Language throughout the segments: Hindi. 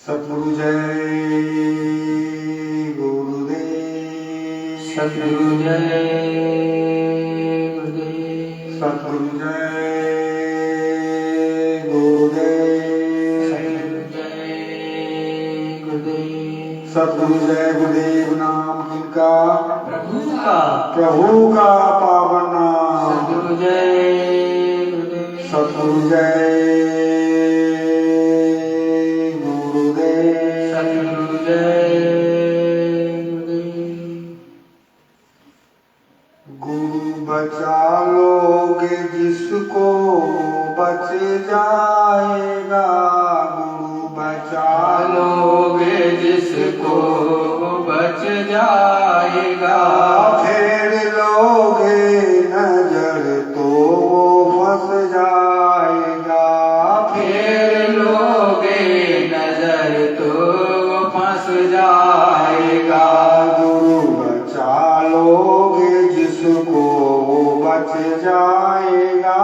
सतगुरु जय गुरुदेव। सतगुरु जय गुरुदेव। सतगुरु जय गुरुदेव। सतगुरु जय गुरुदेव नाम किनका? प्रभु का पावन नाम। सतगुरु जय गुरुदेव। सतगुरु जय गुरुदेव। सतगुरु जय गुरुदेव। गुरु बचा लोगे जिसको बच जाएगा। गुरु बचा लोगे जिसको बच जाएगा। फेर लोगे नजर तो वो फंस जाएगा। फेर लोगे नजर तो फंस जाएगा। गुरु बचा लोगे जिसको वो बच जाएगा।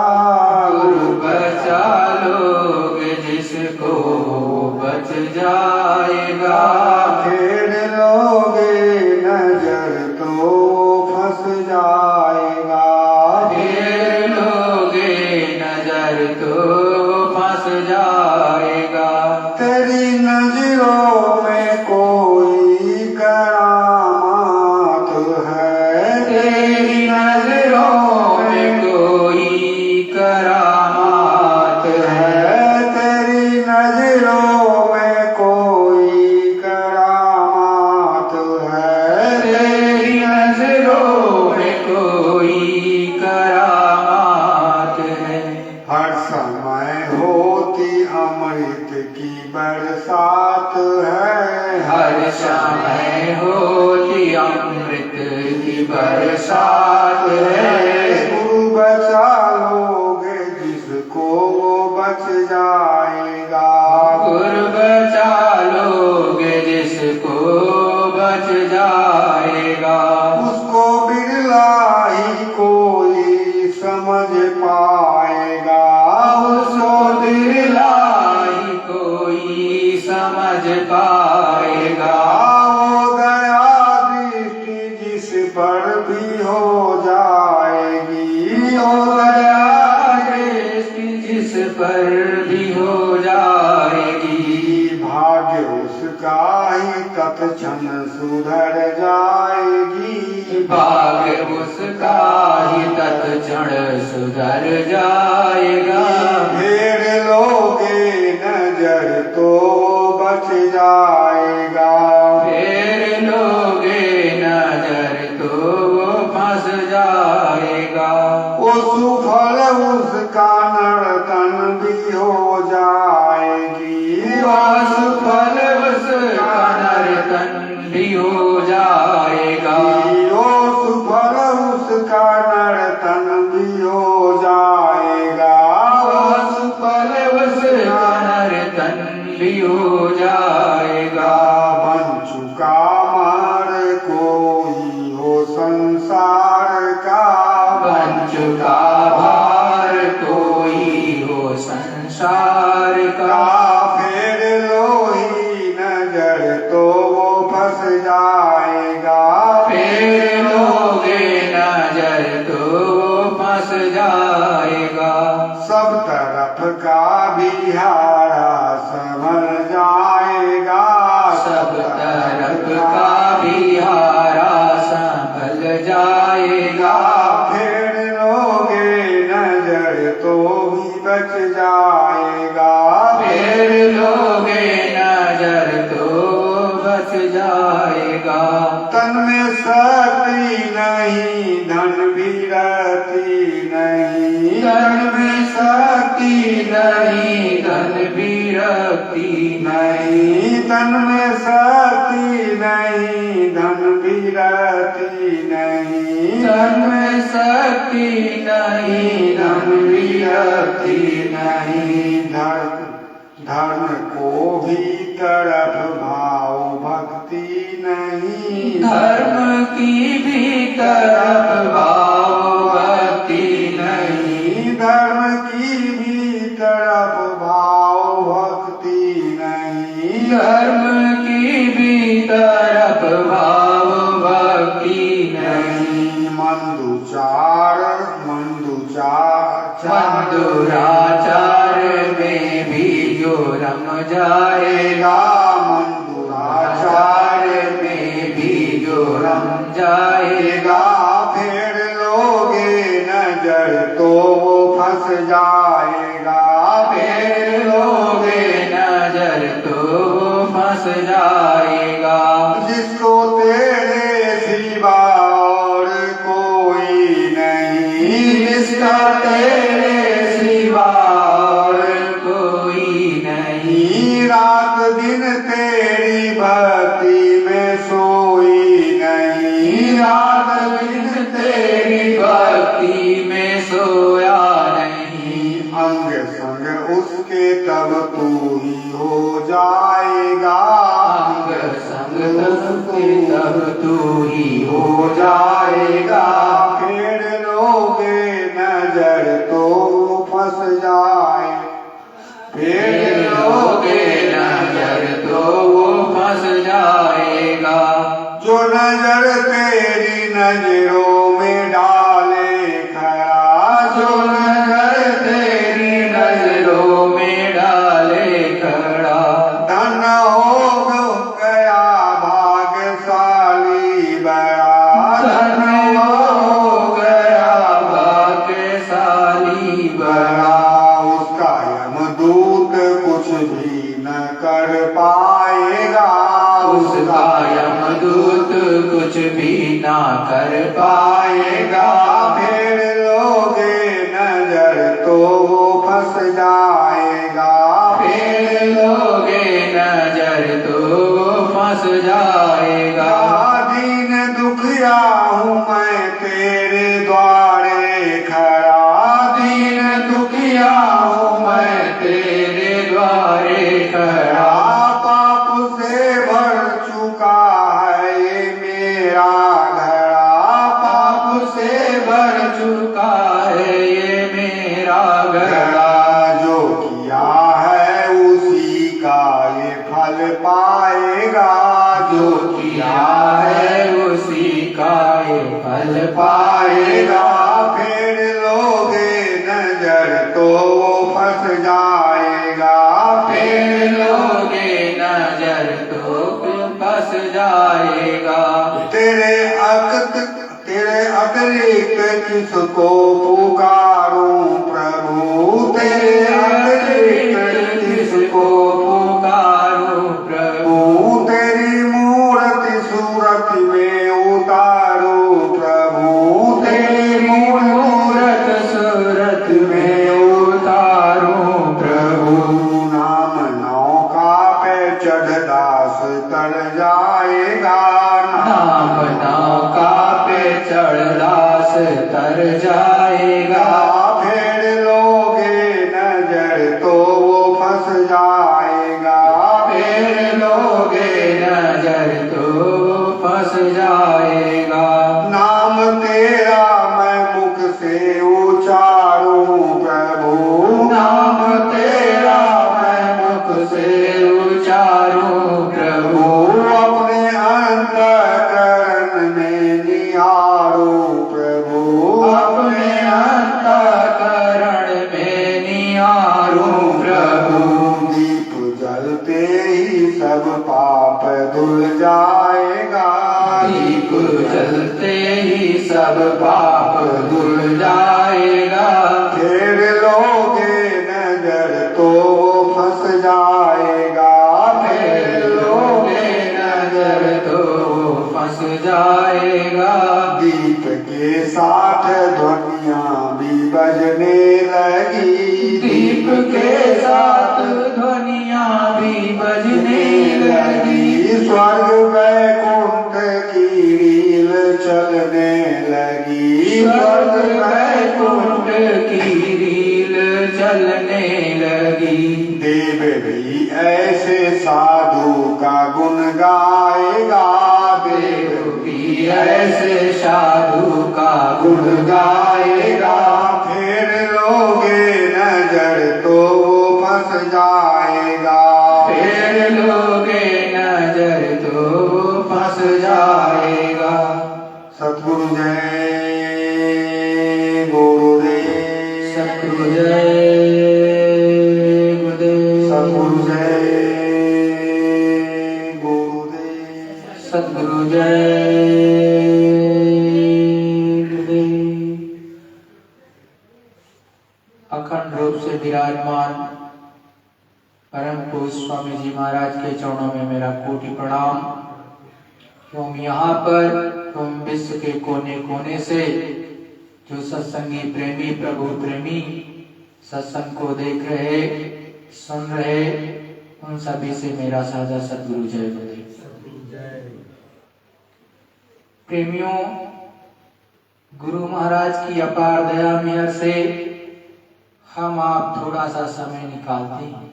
गुरु बचा लोगे जिसको बच जाएगा। फेर लोगे नजर तो फंस जाएगा। फेर लोगे नजर तो फंस जाएगा। तेरी नजरों में कोई करामात है। तेरी नजरों में कोई करामात है। तेरी नजरों में कोई करामात है। तेरी नजरों में कोई करामात है। हर समय होती अमृत की बरसात है। हर समय होती अमृत की बरसात है। गुरु बचा लोगे जिसको वो बच जाएगा। गुरु बचा लोगे जिसको बच जाएगा। उसको बिरला ही कोई समझ पाएगा। उसको बिरला ही कोई समझ पाएगा। वो दया दृष्टि जिस पर भी हो जाएगी। ओ दया दृष्टि जिस पर भी हो जाएगी। भाग्य उसका ही तत्क्षण सुधर जाएगी। भाग्य उसका ही तत्क्षण सुधर जाएगा। फेर लोगे नजर तो बच जाएगा। फेर लोगे नजर तो फंस जाएगा। वो सुफल उसका नर्तन भी हो जाएगी। असफल उसका नर्तन भी हो जाएगा। वो सुफल उसका नर्तन भी हो जाएगा। असफल उसका नर्तन भी हो जाएगा। बन चुका मार कोई हो संसार का। बन चुका भार कोई हो संसार का। फेर लोही नजर तो वो फंस जाएगा। फेर लोगे नजर तो फंस जाएगा। सब तरफ का बिहारा संभल जाएगा। सब तरफ का बिहारा संभल जाएगा। फेर लोगे नजर तो भी बच जाएगा। फेर लोगे नजर तो बच जाएगा। तन में शक्ति नहीं धन भी रहती नहीं। तन में शक्ति नहीं धन भी रखती नहीं तन में शक्ति नहीं धन भी रहती नहीं। तन में शक्ति नहीं धन भी रखती नहीं। धर्म को भी तरफ भाव भक्ति नहीं। धर्म की भी तरफ भाव भक्ति नहीं। मंदुराचार में भी जो रम जाएगा, मंदुराचार में भी जो रम जाएगा, फेर लोगे नजर तो वो फंस जाएगा, फेर लोगे नजर तो वो फंस जाएगा। जिसको तेरे सिवा और कोई नहीं, जिसका तेरे सिवा और कोई नहीं, रात दिन तेरी भक्ति में सोई नहीं, रात दिन तेरी भक्ति में सोया नहीं, अंग संग उसके तब तू ही हो जाएगा, अंग संग तब तू ही हो जाएगा, फेर लोगे नजर तो फंस जाए, फेर लोगे नजर तो वो फंस जाएगा। जो नजर तेरी नजरों में डाले खरा, जो नजर तेरी नजरों में डाले खड़ा, धन हो गया भाग्यशाली बड़ा, धन हो गया भाग्यशाली बड़ा, उसका यमदूत कुछ भी न कर पाएगा, उसका यमदूत कुछ भी ना कर पाएगा, फेर लोगे नजर तो वो फंस जाएगा, फेर लोगे नजर तो वो फंस जाएगा। दीन दुखिया हूँ मैं तेरे द्वारे खड़ा, दीन दुखिया हूँ मैं तेरे द्वारे खड़ा, पाप से भर चुका है ये मेरा घड़ा, पाप से भर चुका है ये मेरा घड़ा, जो किया है उसी का ये फल पाएगा, जो किया है उसी का ये फल पाएगा, फेर लोगे नजर तो वो फंस जाएगा, फेर लोगे नजर तो फंस जाएगा। तेरे अतिरिक्त किसको पुकारूं प्रभु, तेरे अतिरिक्त किसको पुकारूं प्रभु, तेरी मूर्ति सूरत में उतारो प्रभु, तेरी मूरत सूरत में उतारूं प्रभु, नाम नौका पे चढ़ दास तर जाएगा, नाम नौका पे चढ़ दास तर जाएगा, फेर लोगे नजर तो वो फंस जाएगा, फेर लोगे नजर तो फंस जाएगा। नाम तेरा मैं मुख से उचारूं प्रभु, नाम तेरा मैं मुख से उचारूं प्रभु, अपने अंतःकरण में निहारूं प्रभु, अपने अंतःकरण में निहारूं प्रभु, दीप जलते ही सब पाप धुल जाएगा, दीप जलते ही सब पाप धुल जाएगा, फेर लोगे नजर तो फंस जाएगा, फेर लोगे नजर तो फंस जाएगा, दीप के साथ ध्वनियाँ भी बजने लगी, दीप के साथ ध्वनियाँ भी बजने लगी, स्वर्ग वैकुंठ की रील चलने लगी, स्वर्ग वैकुंठ की रील चलने लगी, देव भी ऐसे साधु का गुण गाएगा, देव भी ऐसे साधु का गुण गाएगा, फेर लोगे नजर तो वो फंस जाएगा, फेर लोगे नजर तो फंस जाएगा। सतगुरु जय अखंड रूप से विराजमान परम पूज्य स्वामी जी महाराज के चरणों में मेरा कोटि प्रणाम। एवं यहाँ पर एवं विश्व के कोने कोने से जो सत्संगी प्रेमी प्रभु प्रेमी सत्संग को देख रहे सुन रहे उन सभी से मेरा साझा सद्गुरु जय गुरुदेव। प्रेमियों, गुरु महाराज की अपार दया मेहर से हम आप थोड़ा सा समय निकालते हैं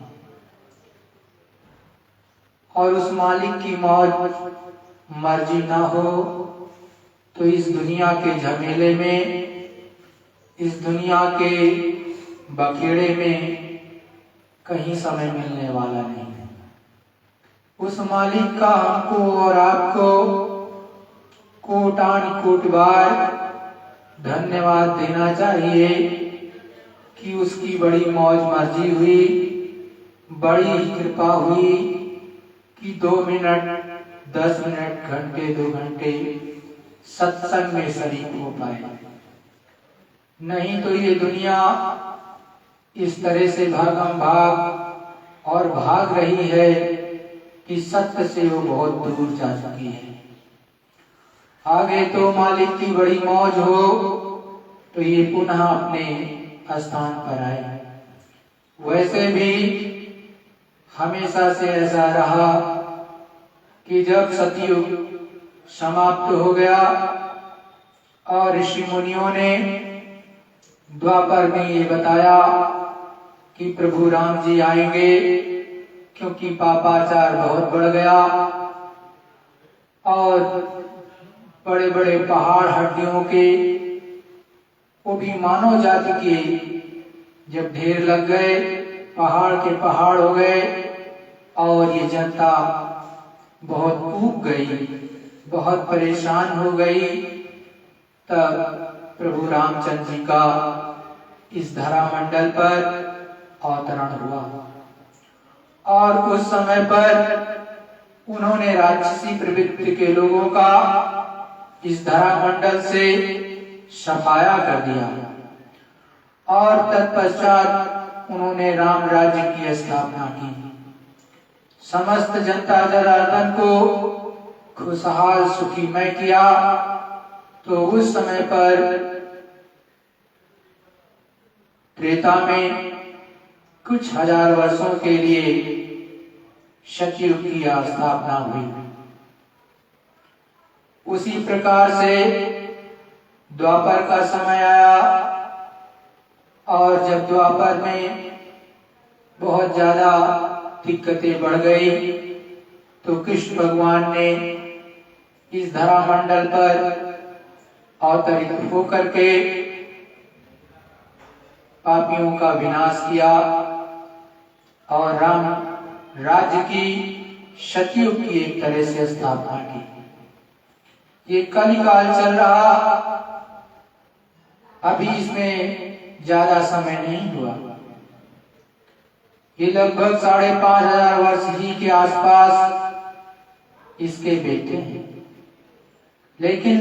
और उस मालिक की मौज मर्जी ना हो तो इस दुनिया के झमेले में, इस दुनिया के बखेड़े में कहीं समय मिलने वाला नहीं है। उस मालिक का हमको और आपको कोटान कोट बार धन्यवाद देना चाहिए कि उसकी बड़ी मौज मर्जी हुई, बड़ी कृपा हुई कि 2 मिनट 10 मिनट घंटे 2 घंटे सत्संग में शरीक हो पाए। नहीं तो ये दुनिया इस तरह से भागम भाग और भाग रही है कि सत्य से वो बहुत दूर जा चुकी है। आगे तो मालिक की बड़ी मौज हो तो ये पुनः अपने स्थान पर आए। वैसे भी हमेशा से ऐसा रहा कि जब सतयुग समाप्त हो गया और ऋषि मुनियों ने द्वापर में ये बताया कि प्रभु राम जी आएंगे, क्योंकि पापाचार बहुत बढ़ गया और बड़े बड़े पहाड़ हड्डियों के वो भी मानव जाति के जब ढेर लग गए, पहाड़ के पहाड़ हो गए और ये जनता बहुत ऊब गई, बहुत परेशान हो गई। तब प्रभु रामचंद्र जी का इस धरा मंडल पर अवतरण हुआ और उस समय पर उन्होंने राक्षसी प्रवृत्ति के लोगों का इस धरा मंडल से सफाया कर दिया और तत्पश्चात उन्होंने राम राज्य की स्थापना की। समस्त जनता जनार्दन को खुशहाल सुखीमय किया। तो उस समय पर त्रेता में कुछ हजार वर्षों के लिए सतयुग की स्थापना हुई। उसी प्रकार से द्वापर का समय आया और जब द्वापर में बहुत ज्यादा दिक्कतें बढ़ गई तो कृष्ण भगवान ने इस धरा मंडल पर अवतरित होकर के पापियों का विनाश किया और राम राज्य की सतयुग की एक तरह से स्थापना की। ये कलिकाल चल रहा, अभी इसमें ज्यादा समय नहीं हुआ। ये लगभग 5,500 वर्ष ही के आसपास इसके बेटे हैं, लेकिन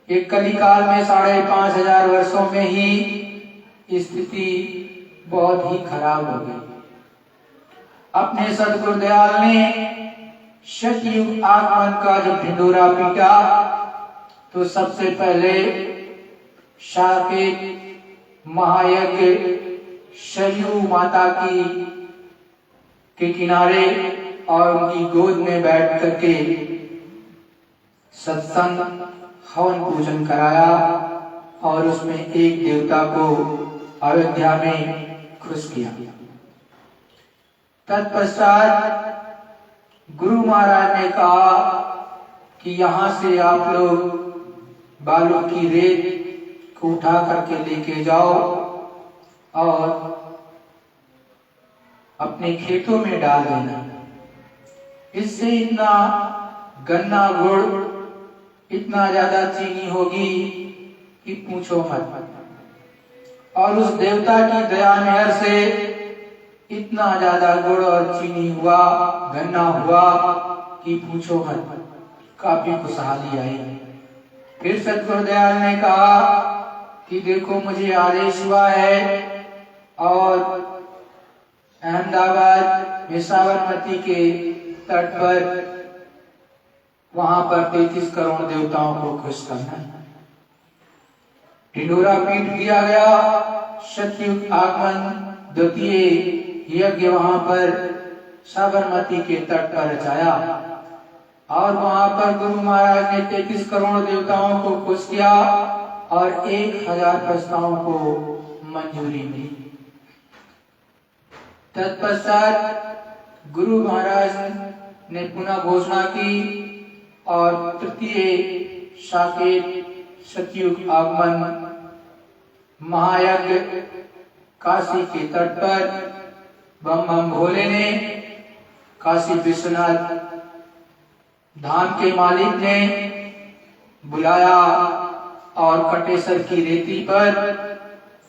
एक कलिकाल में 5,500 वर्षों में ही स्थिति बहुत ही खराब हो गई। अपने सदगुरुदयाल ने सतयुग आगमन का जब ढिंढोरा पीटा तो सबसे पहले साकेत महायज्ञ सरयू माता के किनारे और उनकी गोद में बैठ करके सत्संग हवन पूजन कराया और उसमें एक देवता को अयोध्या में खुश किया। तत्पश्चात गुरु महाराज ने कहा कि यहाँ से आप लोग बालू की रेत को उठा करके लेके जाओ और अपने खेतों में डाल देना। इससे इतना गन्ना गुड़, इतना ज्यादा चीनी होगी कि पूछो मत। और उस देवता की दया मेहर से इतना ज्यादा गुड़ और चीनी हुआ, गन्ना हुआ कि पूछो मत। काफी खुशहाली आई। फिर सतगुरुदयाल ने कहा कि देखो मुझे आदेश हुआ है और अहमदाबाद में साबरमती के तट पर वहां पर 33 करोड़ देवताओं को खुश करना। ढिंढोरा पीट दिया गया। सतयुग आगमन द्वितीय यज्ञ वहां पर साबरमती के तट पर रचाया और वहां पर गुरु महाराज ने 33 करोड़ देवताओं को खुश किया और 1000 प्रस्तावों को मंजूरी मिली। तत्पश्चात गुरु महाराज ने पुनः घोषणा की और तृतीय साकेत सतयुग आगमन महायज्ञ काशी के तट पर बम बम भोले ने, काशी विश्वनाथ धाम के मालिक ने बुलाया और कटेसर की रेती पर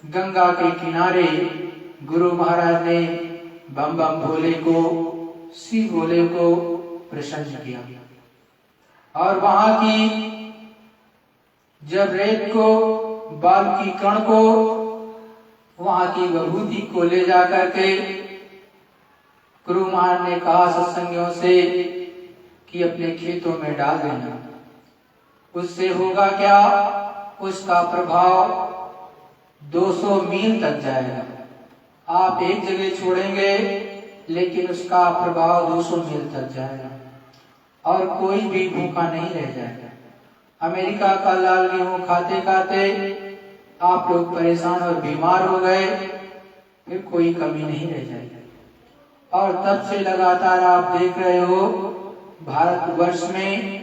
गंगा के किनारे गुरु महाराज ने बम बम भोले को, शिव भोले को प्रसन्न किया और वहां की जब रेत को, बाल की कण को, वहां की विभूति को ले जाकर के गुरु महाराज ने कहा सत्संगियों से कि अपने खेतों में डाल देना। उससे होगा क्या, उसका प्रभाव 200 मील तक जाएगा। आप एक जगह छोड़ेंगे लेकिन उसका प्रभाव 200 मील तक जाएगा और कोई भी भूखा नहीं रह जाएगा। अमेरिका का लाल गेहूं खाते खाते आप लोग परेशान और बीमार हो गए, फिर कोई कमी नहीं रह जाएगी। और तब से लगातार आप देख रहे हो भारतवर्ष में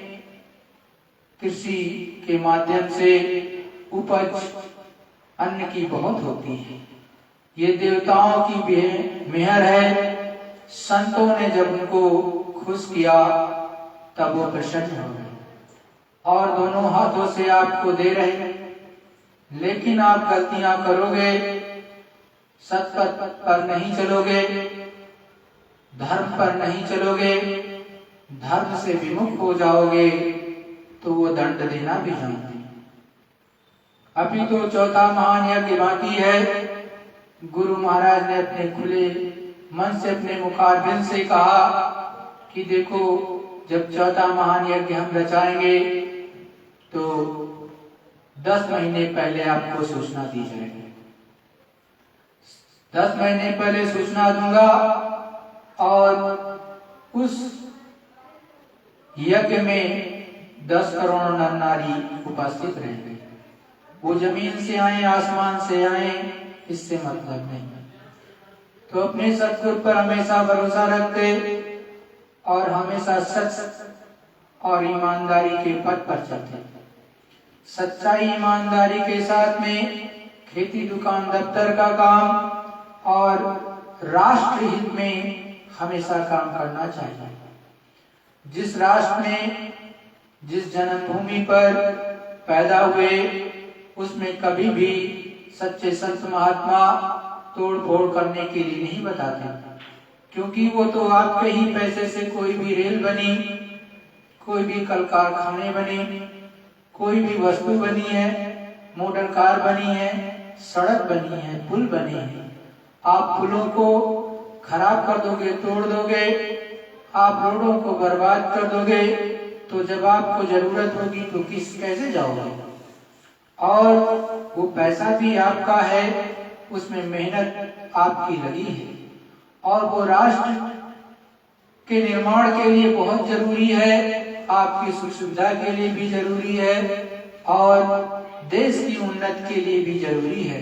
कृषि के माध्यम से उपज अन्न की बहुत होती है। ये देवताओं की मेहर है। संतों ने जब उनको खुश किया तब वो प्रसन्न हो गए और दोनों हाथों से आपको दे रहे हैं। लेकिन आप गलतियां करोगे, सत्पथ पर नहीं चलोगे, धर्म पर नहीं चलोगे, धर्म से विमुख हो जाओगे तो वो दंड देना भी जानते हैं। अभी तो चौथा महान यज्ञ बाकी है। गुरु महाराज ने अपने खुले मन से अपने मुखारबिंद से कहा कि देखो जब चौथा महान यज्ञ हम रचाएंगे तो 10 महीने पहले आपको सूचना दी जाएगी। 10 महीने पहले सूचना दूंगा और उस यज्ञ में 10 करोड़ नर नारी उपस्थित रहेंगे। वो जमीन से आए, आसमान से आए, इससे मतलब नहीं। तो अपने सतगुरु पर हमेशा भरोसा रखते और हमेशा सच और ईमानदारी के पथ पर चलते। सच्चाई ईमानदारी के साथ में खेती, दुकान, दफ्तर का काम और राष्ट्र हित में हमेशा काम करना चाहिए। जिस राष्ट्र में, जिस जन्मभूमि पर पैदा हुए उसमें कभी भी सच्चे संत महात्मा तोड़ फोड़ करने के लिए नहीं बताते, क्योंकि वो तो आपके ही पैसे से कोई भी रेल बनी, कोई भी कल कारखाने बने, कोई भी वस्तु बनी है, मोटर कार बनी है, सड़क बनी है, पुल बने हैं। आप पुलों को खराब कर दोगे, तोड़ दोगे, आप रोडों को बर्बाद कर दोगे, तो जब आपको जरूरत होगी तो कैसे जाओगे? और वो पैसा भी आपका है, उसमें मेहनत आपकी लगी है और वो राष्ट्र के निर्माण के लिए बहुत जरूरी है, आपकी सुख सुविधा के लिए भी जरूरी है और देश की उन्नति के लिए भी जरूरी है।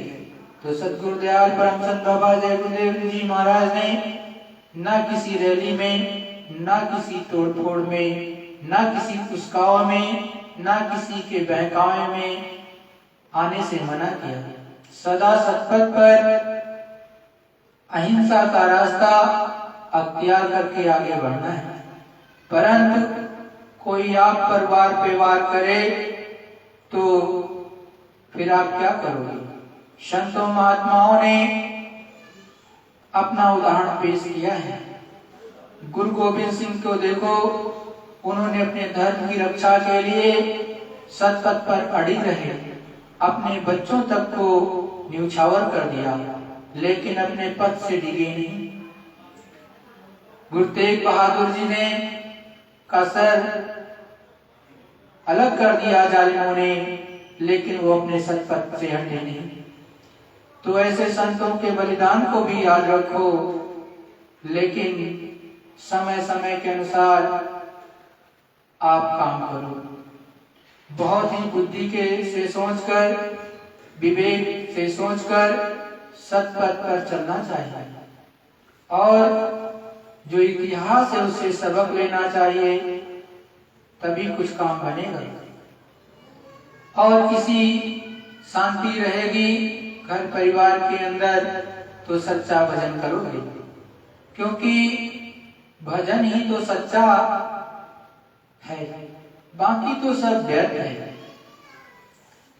तो सतगुरुदयाल परम संत बाबा जय गुरुदेव जी महाराज ने न किसी रैली में, न किसी तोड़फोड़ में, न किसी पुस्कावा में, न किसी के बहकावे में आने से मना किया। सदा सतपथ पर अहिंसा का रास्ता अख्तियार करके आगे बढ़ना है। परंतु कोई आप पर वार पे वार करे तो फिर आप क्या करोगे? संतों महात्माओं ने अपना उदाहरण पेश किया है। गुरु गोविंद सिंह को देखो, उन्होंने अपने धर्म की रक्षा के लिए सतपथ पर अड़ी रहे, अपने बच्चों तक को न्यौछावर कर दिया, लेकिन अपने पद से डिगे नहीं। गुरु तेग बहादुर जी ने का सर अलग कर दिया जालिमों ने, लेकिन वो अपने सतपथ से हटे नहीं। तो ऐसे संतों के बलिदान को भी याद रखो, लेकिन समय समय के अनुसार आप काम करो। बहुत ही बुद्धि के से सोचकर, विवेक से सोचकर सतपथ पर चलना चाहिए और जो इतिहास है उससे सबक लेना चाहिए, तभी कुछ काम बनेगा। और किसी शांति रहेगी घर परिवार के अंदर तो सच्चा भजन करोगे, क्योंकि भजन ही तो सच्चा है, बाकी तो सब व्यर्थ है।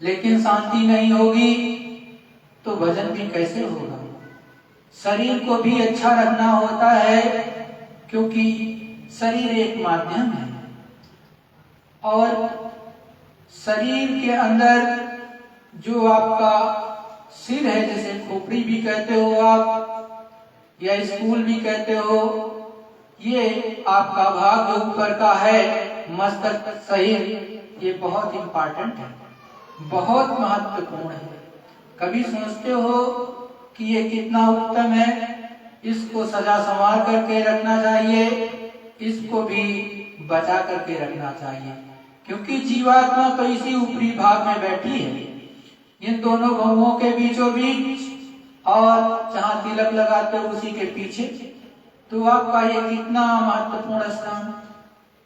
लेकिन शांति नहीं होगी तो भजन भी कैसे होगा। शरीर को भी अच्छा रखना होता है, क्योंकि शरीर एक माध्यम है और शरीर के अंदर जो आपका सिर है, जैसे खोपड़ी भी कहते हो आप या स्कूल भी कहते हो, ये आपका भाग जो ऊपर का है, मस्तक शरीर, ये बहुत इंपॉर्टेंट है, बहुत महत्वपूर्ण है। कभी सोचते हो कि ये कितना उत्तम है, इसको सजा संवार करके रखना चाहिए, इसको भी बचा करके रखना चाहिए, क्योंकि जीवात्मा तो इसी ऊपरी भाग में बैठी है, इन दोनों भवों के बीचों बीच, और जहां तिलक लगाते हो उसी के पीछे। तो आपका ये कितना महत्वपूर्ण स्थान,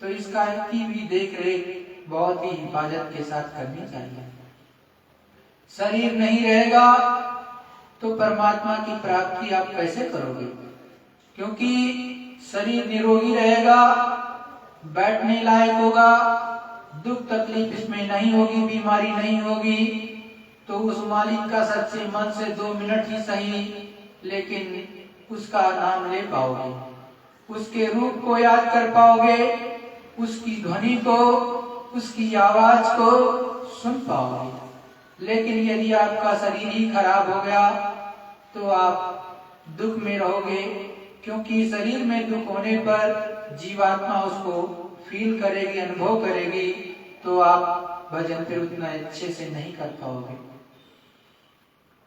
तो इसका की भी देख रेख बहुत ही हिफाजत के साथ करनी चाहिए। शरीर नहीं रहेगा तो परमात्मा की प्राप्ति आप कैसे करोगे, क्योंकि शरीर निरोगी रहेगा, बैठने लायक होगा, दुख तकलीफ इसमें नहीं होगी, बीमारी नहीं होगी, तो उस मालिक का सच्चे मन से 2 मिनट ही सही, लेकिन उसका नाम ले पाओगे, उसके रूप को याद कर पाओगे, उसकी ध्वनि को, उसकी आवाज को सुन पाओगे। लेकिन यदि आपका शरीर ही खराब हो गया तो आप दुख में रहोगे, क्योंकि शरीर में दुख होने पर जीवात्मा उसको फील करेगी, अनुभव करेगी, तो आप भजन फिर उतना अच्छे से नहीं कर पाओगे।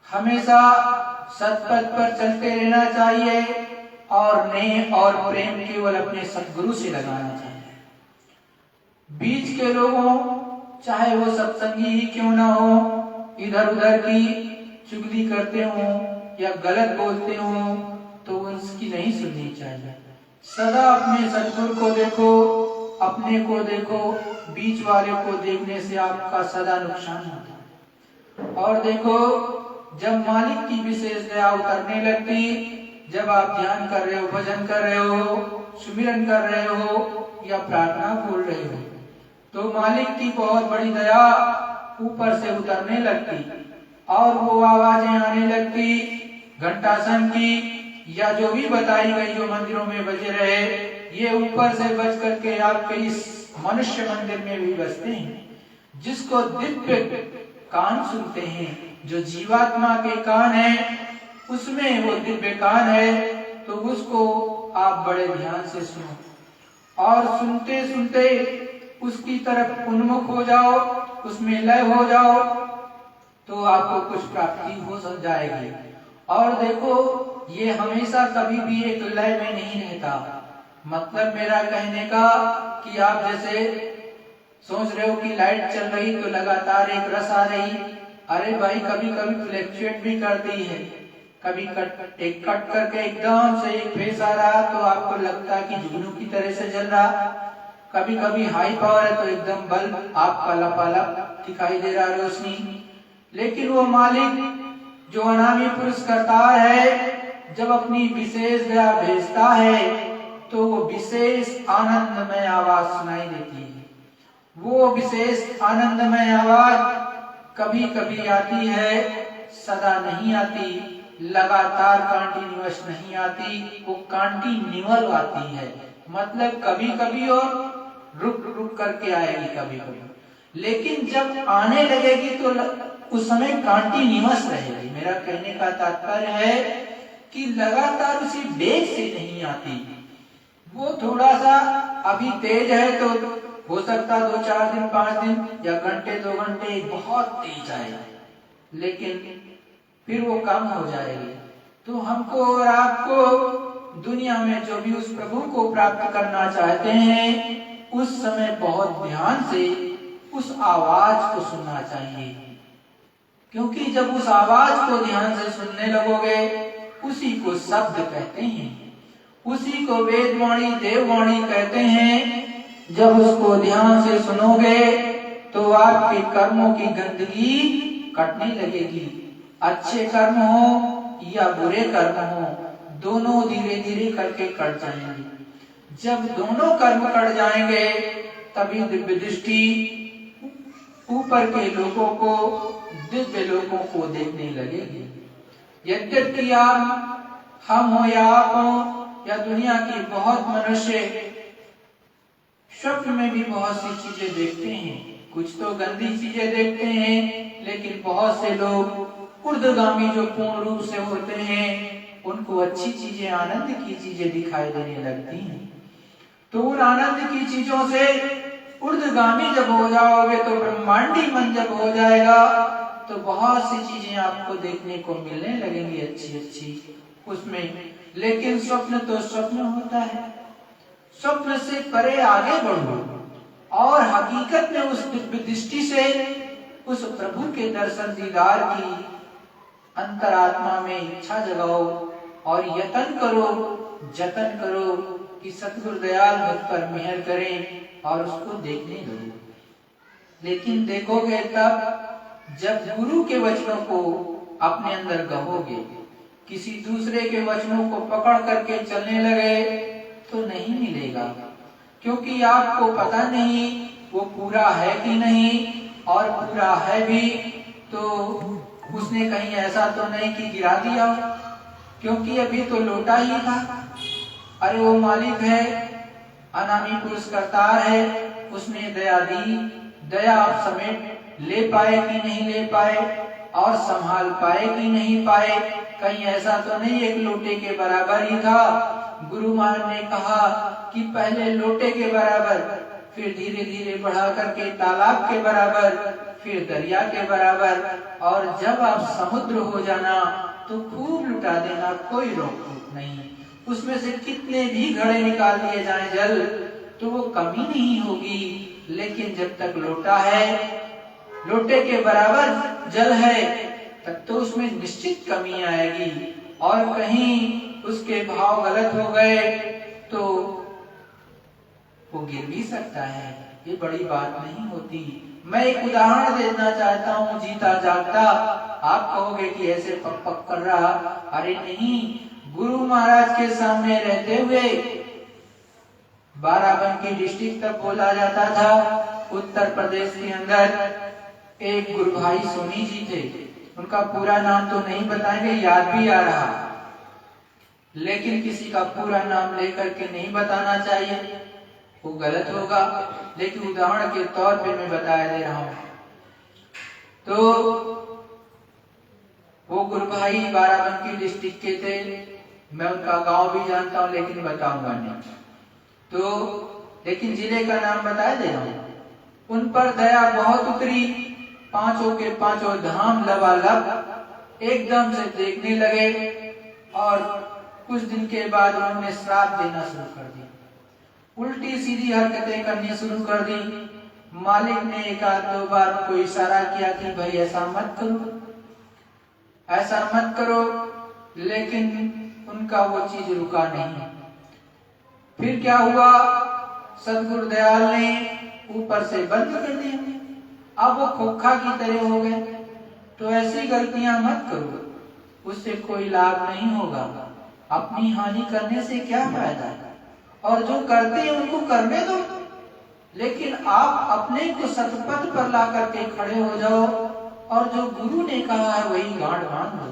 हमेशा सतपथ पर चलते रहना चाहिए और स्नेह और प्रेम केवल अपने सतगुरु से लगाना चाहिए। बीच के लोगों, चाहे वो सत्संगी ही क्यों ना हो, इधर उधर की चुगली करते हो या गलत बोलते हो, तो उसकी नहीं सुननी चाहिए। सदा अपने सतगुरु को देखो, अपने को देखो, बीच वाले को देखने से आपका सदा नुकसान होता है। और देखो, जब मालिक की विशेष दया उतरने लगती, जब आप ध्यान कर रहे हो, भजन कर रहे हो, सुमिरन कर रहे हो या प्रार्थना बोल रहे हो, तो मालिक की बहुत बड़ी दया ऊपर से उतरने लगती और वो आवाजें आने लगती, घंटासन की या जो भी बताई गई जो मंदिरों में बजे रहे, ये ऊपर से बज करके आपके इस मनुष्य मंदिर में भी बजते हैं। जिसको दिव्य कान सुनते हैं, जो जीवात्मा के कान है, उसमें वो दिव्य कान है, तो उसको आप बड़े ध्यान से सुनो और सुनते सुनते उसकी तरफ उन्मुख हो जाओ, उसमें लय हो जाओ, तो आपको कुछ प्राप्ति हो जाएगी। और देखो, ये हमेशा कभी भी एक लय में नहीं रहता। मतलब मेरा कहने का कि आप जैसे सोच रहे हो कि लाइट चल रही तो लगातार एक रस आ रही, अरे भाई कभी कभी फ्लैक्चुएट भी करती है, कभी कट करके एकदम से एक फेस आ रहा तो आपको लगता है कि जुगनू की तरह से जल रहा, कभी कभी हाई पावर है तो एकदम बल्ब आपका लपालप दिखाई दे रहा रोशनी। लेकिन वो मालिक जो अनामी पुरुष करतार है, जब अपनी विशेष दया भेजता है तो वो विशेष आनंदमय आवाज सुनाई देती है। वो विशेष आनंदमय आवाज कभी कभी आती है, सदा नहीं आती, लगातार कंटिन्यूअस नहीं आती, वो कंटिन्यूअल आती है। मतलब कभी कभी और रुक रुक करके आएगी कभी कभी, लेकिन जब आने लगेगी तो उस समय कंटिन्यूअस रहेगी। मेरा कहने का तात्पर्य है कि लगातार उसी वेग से नहीं आती। वो थोड़ा सा अभी तेज है तो हो सकता 2-4 दिन 5 दिन या घंटे 2 घंटे बहुत तेज आए, लेकिन फिर वो कम हो जाएगी। तो हमको और आपको दुनिया में जो भी उस प्रभु को प्राप्त करना चाहते हैं, उस समय बहुत ध्यान से उस आवाज को सुनना चाहिए, क्योंकि जब उस आवाज को ध्यान से सुनने लगोगे, उसी को शब्द कहते हैं, उसी को वेदवाणी देववाणी कहते हैं। जब उसको ध्यान से सुनोगे तो आपके कर्मों की गंदगी कटने लगेगी। अच्छे कर्म हो या बुरे कर्म हो, दोनों धीरे धीरे करके कट जाएंगे। जब दोनों कर्म कट जाएंगे तभी दिव्य दृष्टि ऊपर के लोगों को, दिव्य लोगों को देखने लगेगी। यद्यपि हम हो या आप हो या दुनिया की बहुत मनुष्य स्वप्न में भी बहुत सी चीजें देखते हैं, कुछ तो गंदी चीजें देखते हैं, लेकिन बहुत से लोग ऊर्ध्वगामी जो पूर्ण रूप से होते हैं, उनको अच्छी चीजें, आनंद की चीजें दिखाई देने लगती हैं। तो उन आनंद की चीजों से ऊर्ध्वगामी जब हो जाओगे, तो ब्रह्मांडी मन जब हो जाएगा, तो बहुत सी चीजें आपको देखने को मिलने लगेंगी अच्छी अच्छी उसमें। लेकिन स्वप्न तो स्वप्न होता है, स्वप्न से परे आगे बढ़ो और हकीकत में उस दिव्य दृष्टि से उस प्रभु के दर्शन दीदार की अंतरात्मा में इच्छा जगाओ और यत्न करो, जतन करो कि सतगुरु दयाल भक्त पर मेहर करें और उसको देखने लगो। लेकिन देखोगे तब जब गुरु के वचनों को अपने अंदर गहोगे, किसी दूसरे के वचनों को पकड़ करके चलने लगे तो नहीं मिलेगा, क्योंकि आपको पता नहीं वो पूरा है कि नहीं, और पूरा है भी तो उसने कहीं ऐसा तो नहीं कि गिरा दिया, क्योंकि अभी तो लोटा ही था। अरे वो मालिक है, अनामी पुरस्कर्तार है, उसने दया दी, दया आप समेट ले पाए कि नहीं ले पाए और संभाल पाए कि नहीं पाए, कहीं ऐसा तो नहीं एक लोटे के बराबर ही था। गुरु महाराज ने कहा कि पहले लोटे के बराबर, फिर धीरे धीरे बढ़ा करके तालाब के बराबर, फिर दरिया के बराबर, और जब आप समुद्र हो जाना तो खूब लुटा देना, कोई रोक टोक नहीं। उसमें से कितने भी घड़े निकाल लिए जाएं जल तो वो कमी नहीं होगी, लेकिन जब तक लोटा है, लोटे के बराबर जल है, तब तो उसमें निश्चित कमी आएगी, और कहीं उसके भाव गलत हो गए तो वो गिर भी सकता है। ये बड़ी बात नहीं होती। मैं एक उदाहरण देना चाहता हूँ, जीता जागता। आप कहोगे कि ऐसे पक पक कर रहा, अरे नहीं, गुरु महाराज के सामने रहते हुए बाराबंकी डिस्ट्रिक्ट तक बोला जाता था, उत्तर प्रदेश के अंदर एक गुरु भाई सोनी जी थे। उनका पूरा नाम तो नहीं बताएंगे, याद भी आ रहा, लेकिन किसी का पूरा नाम लेकर के नहीं बताना चाहिए, वो गलत होगा, लेकिन उदाहरण के तौर पे मैं बताया दे रहा हूँ। तो वो गुरु भाई बाराबंकी डिस्ट्रिक्ट के थे, मैं उनका गांव भी जानता हूँ लेकिन बताऊंगा नहीं, तो लेकिन जिले का नाम बताया दे रहा हूँ। उन पर दया बहुत उतरी, पांचों के पांचों धाम लबालब एकदम से देखने लगे, और कुछ दिन के बाद उन्होंने श्राप देना शुरू कर दिया, उल्टी सीधी हरकतें करनी शुरू कर दी। मालिक ने एक आध दो बार को इशारा किया कि भाई ऐसा मत करो, ऐसा मत करो, लेकिन उनका वो चीज रुका नहीं। फिर क्या हुआ, सदगुरु दयाल ने ऊपर से बंद कर दिया, अब वो खोखा की तरह हो गए। तो ऐसी गलतियां मत करो, उससे कोई लाभ नहीं होगा, अपनी हानि करने से क्या फायदा है, और जो करते हैं उनको करने दो, लेकिन आप अपने को सतपथ पर ला करके खड़े हो जाओ, और जो गुरु ने कहा है वही गांठ बांध दो,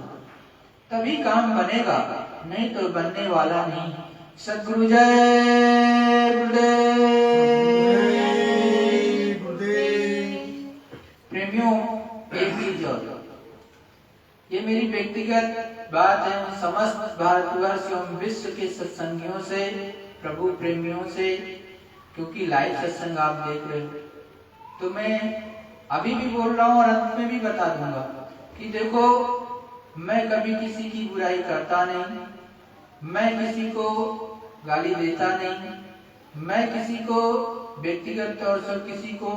तभी काम बनेगा, नहीं तो बनने वाला नहीं। सद्गुरु जय गुरुदेव। प्रेमियों, एक ही जो ये मेरी व्यक्तिगत बात है उन समस्त भारतवर्ष एवं विश्व के सत्संगियों से, प्रभु प्रेमियों से, क्योंकि लाइव सत्संग आप देख रहे हो। तो मैं अभी भी बोल रहा हूँ और अंत में भी बता दूंगा कि देखो, मैं कभी किसी की बुराई करता नहीं, मैं किसी को गाली देता नहीं, मैं किसी को व्यक्तिगत तौर से किसी को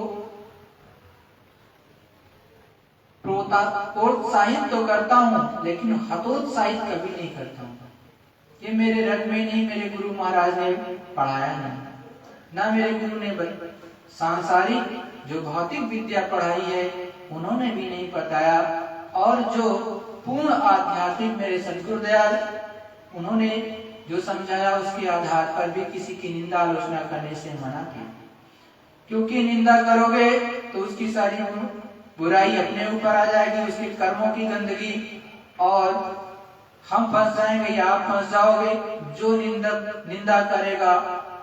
प्रोत्साहित तो करता हूँ, लेकिन हतोत्साहित कभी नहीं करता हूँ। ये मेरे रग में नहीं, मेरे गुरु महाराज ने पढ़ाया नहीं, ना मेरे गुरु ने सांसारिक जो भौतिक विद्या पढ़ाई है उन्होंने भी नहीं बताया, और जो पूर्ण आध्यात्मिक मेरे सद्गुरुदयाल उन्होंने जो समझाया उसके आधार पर भी किसी की निंदा आलोचना करने से मना किया, क्योंकि निंदा करोगे तो उसकी सारी बुराई अपने ऊपर आ जाएगी, उसके कर्मों की गंदगी, और हम फंस जाएंगे या आप फंस जाओगे, जो निंदा करेगा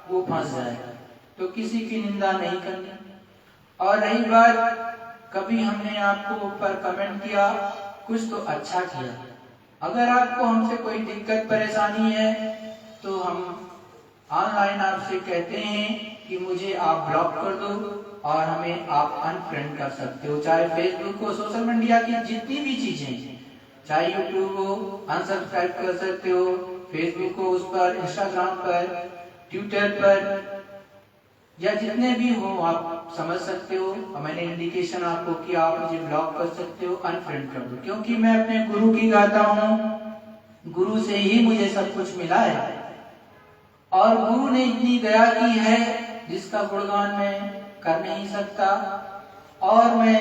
वो फंस जाएगा। तो किसी की निंदा नहीं करनी। और रही बात, कभी हमने आपको ऊपर कमेंट किया, कुछ तो अच्छा किया। अगर आपको हमसे कोई दिक्कत परेशानी है तो हम ऑनलाइन आपसे कहते हैं कि मुझे आप ब्लॉक कर दो और हमें आप अनफ्रेंड कर सकते हो। चाहे फेसबुक हो, सोशल मीडिया की जितनी भी चीजें, चाहे यूट्यूब हो, अनसब्सक्राइब कर सकते हो, फेसबुक हो उस पर, इंस्टाग्राम पर, ट्विटर पर, या जितने भी हो आप समझ सकते हो। मैंने इंडिकेशन आपको किया, आप मुझे ब्लॉक कर सकते हो, अनफ्रेंड कर दो, क्योंकि मैं अपने गुरु की गाता हूँ, गुरु से ही मुझे सब कुछ मिला है, और गुरु ने इतनी दया की है जिसका गुणगान मैं कर नहीं सकता, और मैं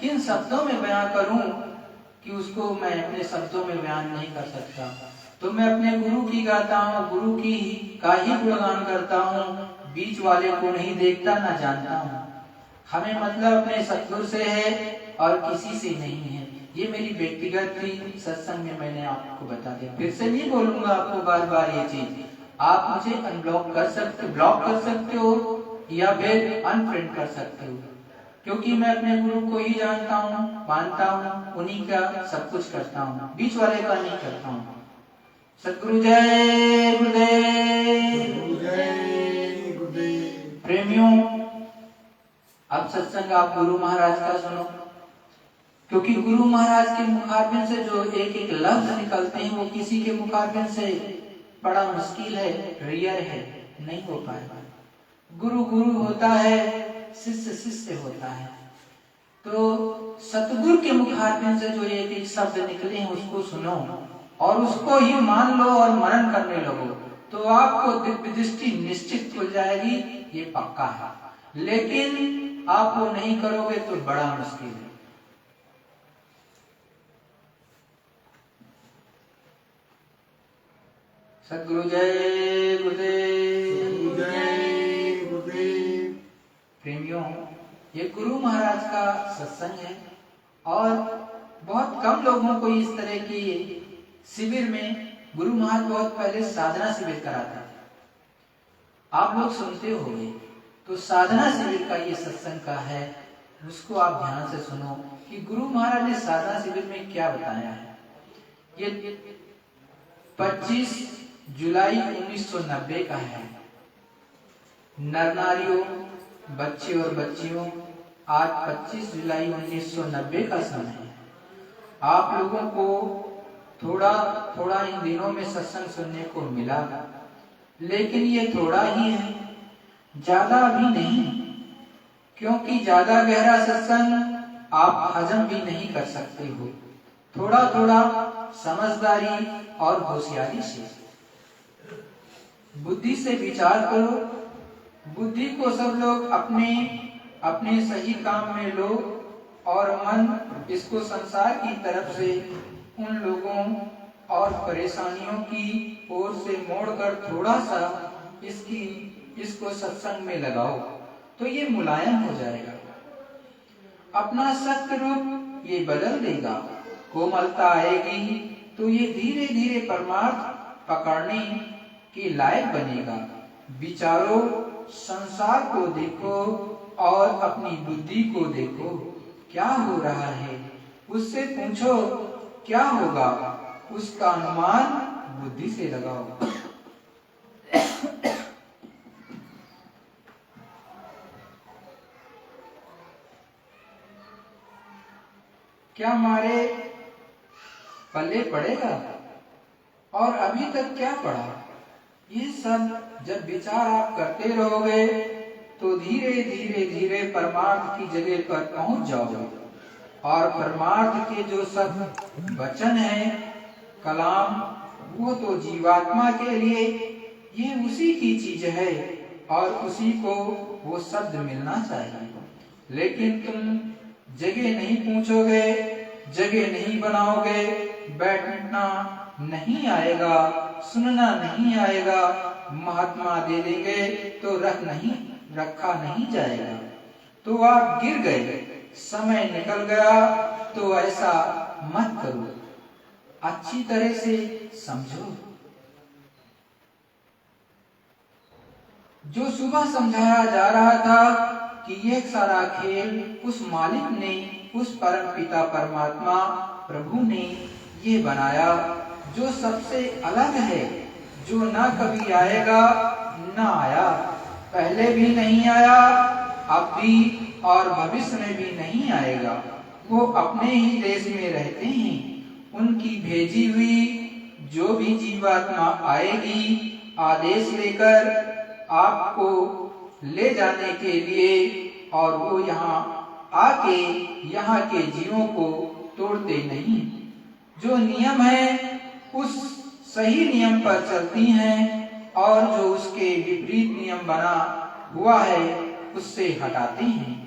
किन शब्दों में बयां करूं कि उसको मैं अपने शब्दों में बयान नहीं कर सकता। तो मैं अपने गुरु की गाता हूँ, गुरु की का ही गुणगान करता हूँ, बीच वाले को नहीं देखता, ना जानता हूँ। हमें मतलब अपने सतगुरु से है और किसी से नहीं है। ये मेरी व्यक्तिगत थी, सत्संग में मैंने आपको बता दिया। फिर से नहीं बोलूंगा आपको बार बार ये चीज। आप मुझे अनब्लॉक कर सकते, ब्लॉक कर सकते हो या फिर अनफ्रेंड कर सकते हो, क्योंकि मैं अपने गुरु को ही जानता हूँ, मानता हूँ, उन्हीं का सब कुछ करता हूँ, बीच वाले का नहीं करता हूँ। सतगुरु जय गुरुदेव। प्रेमियों, अब सत्संग आप गुरु महाराज का सुनो, क्योंकि गुरु महाराज के मुखारबिन से जो एक एक लफ्ज निकलते हैं वो किसी के मुखारबिन से बड़ा मुश्किल है, रेयर है, नहीं हो पाएगा। गुरु गुरु होता है, शिष्य शिष्य होता है। तो सतगुरु के मुखारबिन से जो एक एक शब्द निकले हैं उसको सुनो और उसको ही मान लो और मनन करने लगो, तो आपको दिव्य दृष्टि निश्चित खुल जाएगी, ये पक्का है। लेकिन आप वो नहीं करोगे तो बड़ा मुश्किल है। सतगुरु जय गुरुदेव। प्रेमियों, ये गुरु महाराज का सत्संग है और बहुत कम लोगों को इस तरह की शिविर में गुरु महाराज बहुत पहले साधना शिविर कराते थे, आप लोग सुनते होंगे। तो साधना शिविर का ये सत्संग का है, उसको आप ध्यान से सुनो कि गुरु महाराज ने साधना शिविर में क्या बताया है। ये 25 जुलाई 1990 का है। नर नारियों, बच्चे और बच्चियों, आज 25 जुलाई 1990 का समय है। आप लोगों को थोड़ा थोड़ा इन दिनों में सत्संग सुनने को मिला, लेकिन ये थोड़ा ही है, ज्यादा भी नहीं, क्योंकि ज्यादा गहरा सत्संग आप हजम भी नहीं कर सकते हो। थोड़ा थोड़ा समझदारी और होशियारी से, बुद्धि से विचार करो। बुद्धि को सब लोग अपने अपने सही काम में लो और मन इसको संसार की तरफ से उन लोगों और परेशानियों की ओर से मोड़कर थोड़ा सा इसको सत्संग में लगाओ, तो ये मुलायम हो जाएगा। अपना सत्य रूप ये बदल देगा, कोमलता आएगी, तो ये धीरे धीरे परमार्थ पकड़ने के लायक बनेगा। विचारो, संसार को देखो और अपनी बुद्धि को देखो, क्या हो रहा है, उससे पूछो क्या होगा उसका अनुमान बुद्धि से लगाओ। क्या हमारे पल्ले पड़ेगा और अभी तक क्या पड़ा? ये सब जब विचार आप करते रहोगे तो धीरे धीरे धीरे परमार्थ की जगह पर पहुंच जाओगे। और परमार्थ के जो सब वचन हैं, कलाम, वो तो जीवात्मा के लिए ये उसी की चीज है और उसी को वो शब्द मिलना चाहिए। लेकिन तुम जगह नहीं पूछोगे, जगह नहीं बनाओगे, बैठना नहीं आएगा, सुनना नहीं आएगा, महात्मा दे देंगे तो रखा नहीं जाएगा, तो आप गिर गए, समय निकल गया। तो ऐसा मत करो, अच्छी तरह से समझो। जो सुबह समझाया जा रहा था कि ये सारा खेल उस मालिक ने, उस परम पिता परमात्मा प्रभु ने ये बनाया, जो सबसे अलग है, जो ना कभी आएगा ना आया, पहले भी नहीं आया, अब भी और भविष्य में भी नहीं आएगा। वो अपने ही देश में रहते हैं। उनकी भेजी हुई जो भी जीवात्मा आएगी आदेश लेकर आपको ले जाने के लिए, और वो यहाँ आके यहाँ के जीवों को तोड़ते नहीं। जो नियम है उस सही नियम पर चलती हैं और जो उसके विपरीत नियम बना हुआ है उससे हटाते हैं।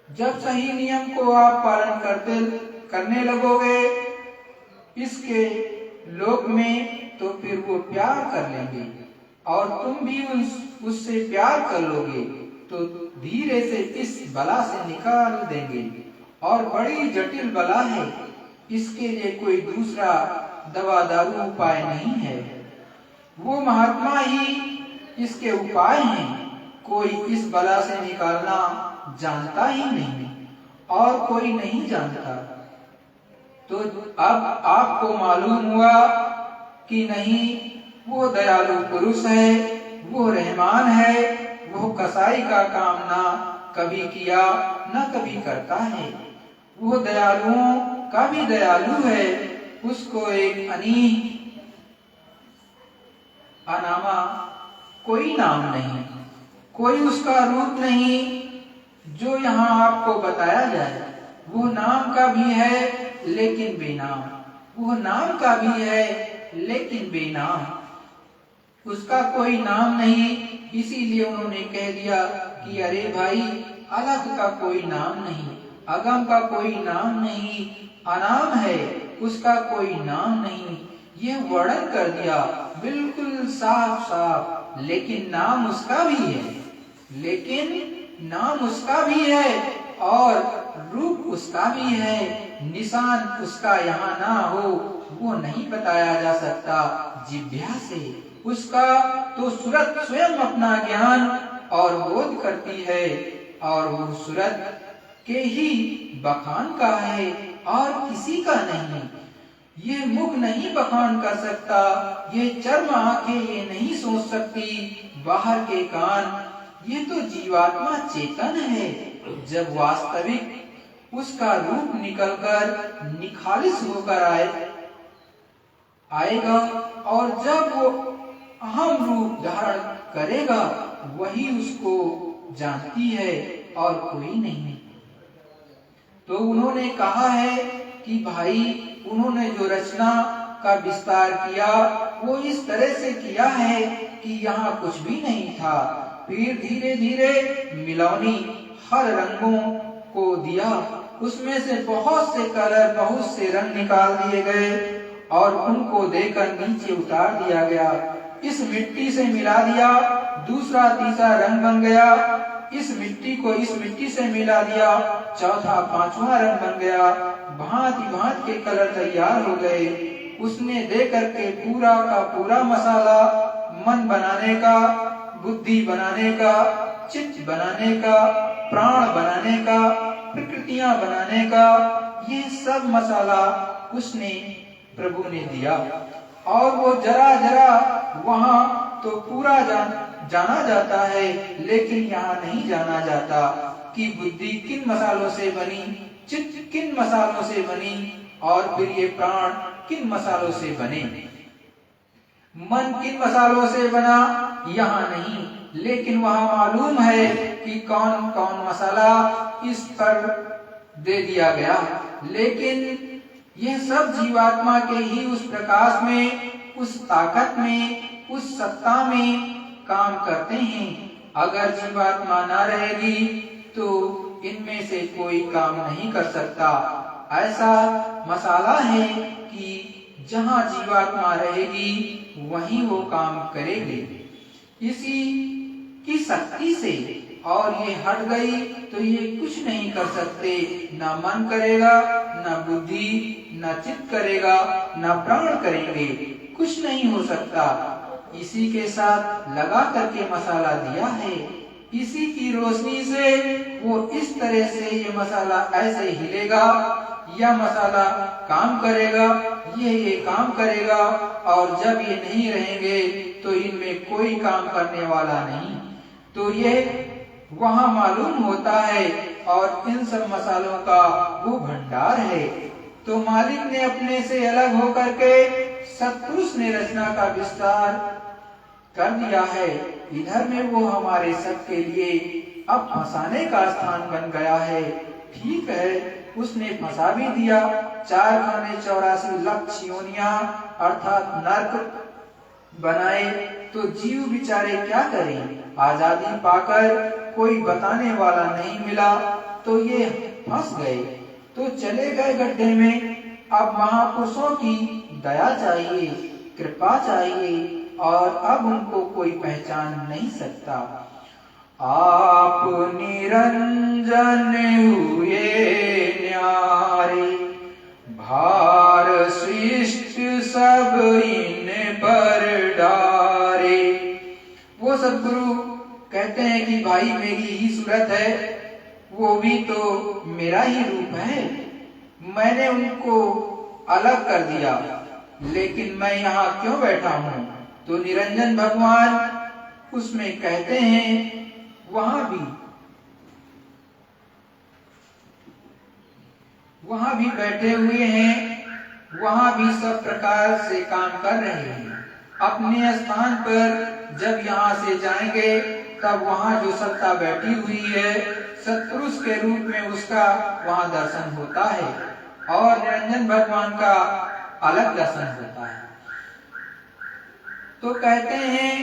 जब सही नियम को आप पालन करने लगोगे इसके लोक में, तो फिर वो प्यार कर लेंगे और तुम भी उससे प्यार कर लोगे, तो धीरे से इस बला से निकाल देंगे। और बड़ी जटिल बला है, इसके लिए कोई दूसरा दवा दारू उपाय नहीं है। वो महात्मा ही इसके उपाय हैं। कोई इस बला से निकालना जानता ही नहीं और कोई नहीं जानता। तो अब आपको मालूम हुआ कि नहीं, वो दयालु पुरुष है, वो रहमान है, वो कसाई का काम ना कभी किया ना कभी करता है। वो दयालुओं का भी दयालु है। उसको एक अनामा कोई नाम नहीं, कोई उसका रूप नहीं जो यहाँ आपको बताया जाए। वो नाम का भी है लेकिन बेनाम, वो नाम का भी है लेकिन बेनाम। उसका कोई नाम नहीं, इसीलिए उन्होंने कह दिया कि अरे भाई, अलग का कोई नाम नहीं, अगम का कोई नाम नहीं, अनाम है, उसका कोई नाम नहीं। ये वर्णन कर दिया बिल्कुल साफ साफ। लेकिन नाम उसका भी है, लेकिन नाम उसका भी है और रूप उसका भी है। निशान उसका यहाँ ना हो वो नहीं बताया जा सकता जिभ्या से। उसका तो सूरत स्वयं अपना ज्ञान और बोध करती है, और वो सूरत के ही बखान का है और किसी का नहीं। ये मुख नहीं बखान कर सकता, ये चर्म आंखें ये नहीं सोच सकती, बाहर के कान। ये तो जीवात्मा चेतन है। जब वास्तविक उसका रूप निकलकर निखालिस होकर आएगा और जब वो अहम रूप धारण करेगा, वही उसको जानती है और कोई नहीं। तो उन्होंने कहा है कि भाई, उन्होंने जो रचना का विस्तार किया वो इस तरह से किया है कि यहाँ कुछ भी नहीं था। फिर धीरे धीरे मिलौनी हर रंगों को दिया, उसमें से बहुत से कलर, बहुत से रंग निकाल दिए गए और उनको देकर नीचे उतार दिया गया। इस मिट्टी से मिला दिया, दूसरा तीसरा रंग बन गया। इस मिट्टी को इस मिट्टी से मिला दिया, चौथा पांचवा रंग बन गया। भांति भांति के कलर तैयार हो गए। उसने दे करके पूरा का पूरा मसाला मन बनाने का, बुद्धि बनाने का, चित्त बनाने का, प्राण बनाने का, प्रकृतियां बनाने का, ये सब मसाला उसने प्रभु ने दिया। और वो जरा जरा वहां तो पूरा जाना जाता है, लेकिन यहाँ नहीं जाना जाता कि बुद्धि किन मसालों से बनी, चित्त किन मसालों से बनी, और फिर ये प्राण किन मसालों से बने। मन किन मसालों से बना यहाँ नहीं, लेकिन वहां मालूम है कि कौन कौन मसाला इस पर दे दिया गया। लेकिन यह सब जीवात्मा के ही उस प्रकाश में, उस ताकत में, उस सत्ता में काम करते हैं। अगर जीवात्मा ना रहेगी तो इनमें से कोई काम नहीं कर सकता। ऐसा मसाला है कि जहाँ जीवात्मा रहेगी वहीं वो काम करेगी। इसी की शक्ति से और ये हट गई तो ये कुछ नहीं कर सकते। ना मन करेगा, ना बुद्धि, ना चित्त करेगा, ना प्राण करेंगे, कुछ नहीं हो सकता। इसी के साथ लगा करके मसाला दिया है। इसी की रोशनी से वो इस तरह से ये मसाला ऐसे हिलेगा, यह मसाला काम करेगा, ये काम करेगा। और जब ये नहीं रहेंगे तो इनमें कोई काम करने वाला नहीं। तो ये वहां मालूम होता है, और इन सब मसालों का वो भंडार है। तो मालिक ने अपने से अलग होकर के सत्पुरुष ने रचना का विस्तार कर दिया है। इधर में वो हमारे सबके लिए अब फंसाने का स्थान बन गया है। ठीक है, उसने फंसा भी दिया। 4 खाने 84 लाख योनियां अर्थात नरक बनाए, तो जीव बेचारे क्या करें। आजादी पाकर कोई बताने वाला नहीं मिला तो ये फंस गए, तो चले गए गड्ढे में। अब महापुरुषों की दया चाहिए, कृपा चाहिए, और अब उनको कोई पहचान नहीं सकता। आप निरंजन हुए न्यारे, भार सृष्ट सब इन पर डारे। वो सद्गुरु कहते हैं कि भाई मेरी ही सूरत है, वो भी तो मेरा ही रूप है। मैंने उनको अलग कर दिया, लेकिन मैं यहाँ क्यों बैठा हूँ। तो निरंजन भगवान उसमें कहते हैं वहां भी बैठे हुए हैं, वहां भी सब प्रकार से काम कर रहे हैं। अपने स्थान पर जब यहाँ से जाएंगे तब वहां जो सत्ता बैठी हुई है सत्पुरुष के रूप में, उसका वहां दर्शन होता है, और निरंजन भगवान का अलग दर्शन होता है। तो कहते हैं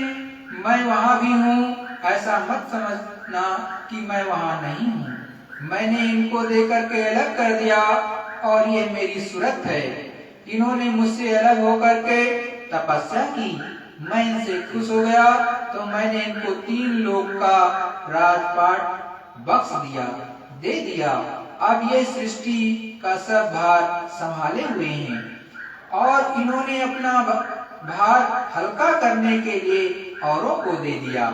मैं वहां भी हूँ, ऐसा मत समझना कि मैं वहां नहीं हूँ। मैंने इनको देकर के अलग कर दिया, और ये मेरी सूरत है। इन्होंने मुझसे अलग होकर के तपस्या की, मैं इनसे खुश हो गया, तो मैंने इनको 3 लोक का राजपाट बख्श दिया, दे दिया। अब ये सृष्टि का सब भार संभाले हुए हैं, और इन्होंने अपना भार हल्का करने के लिए औरों को दे दिया।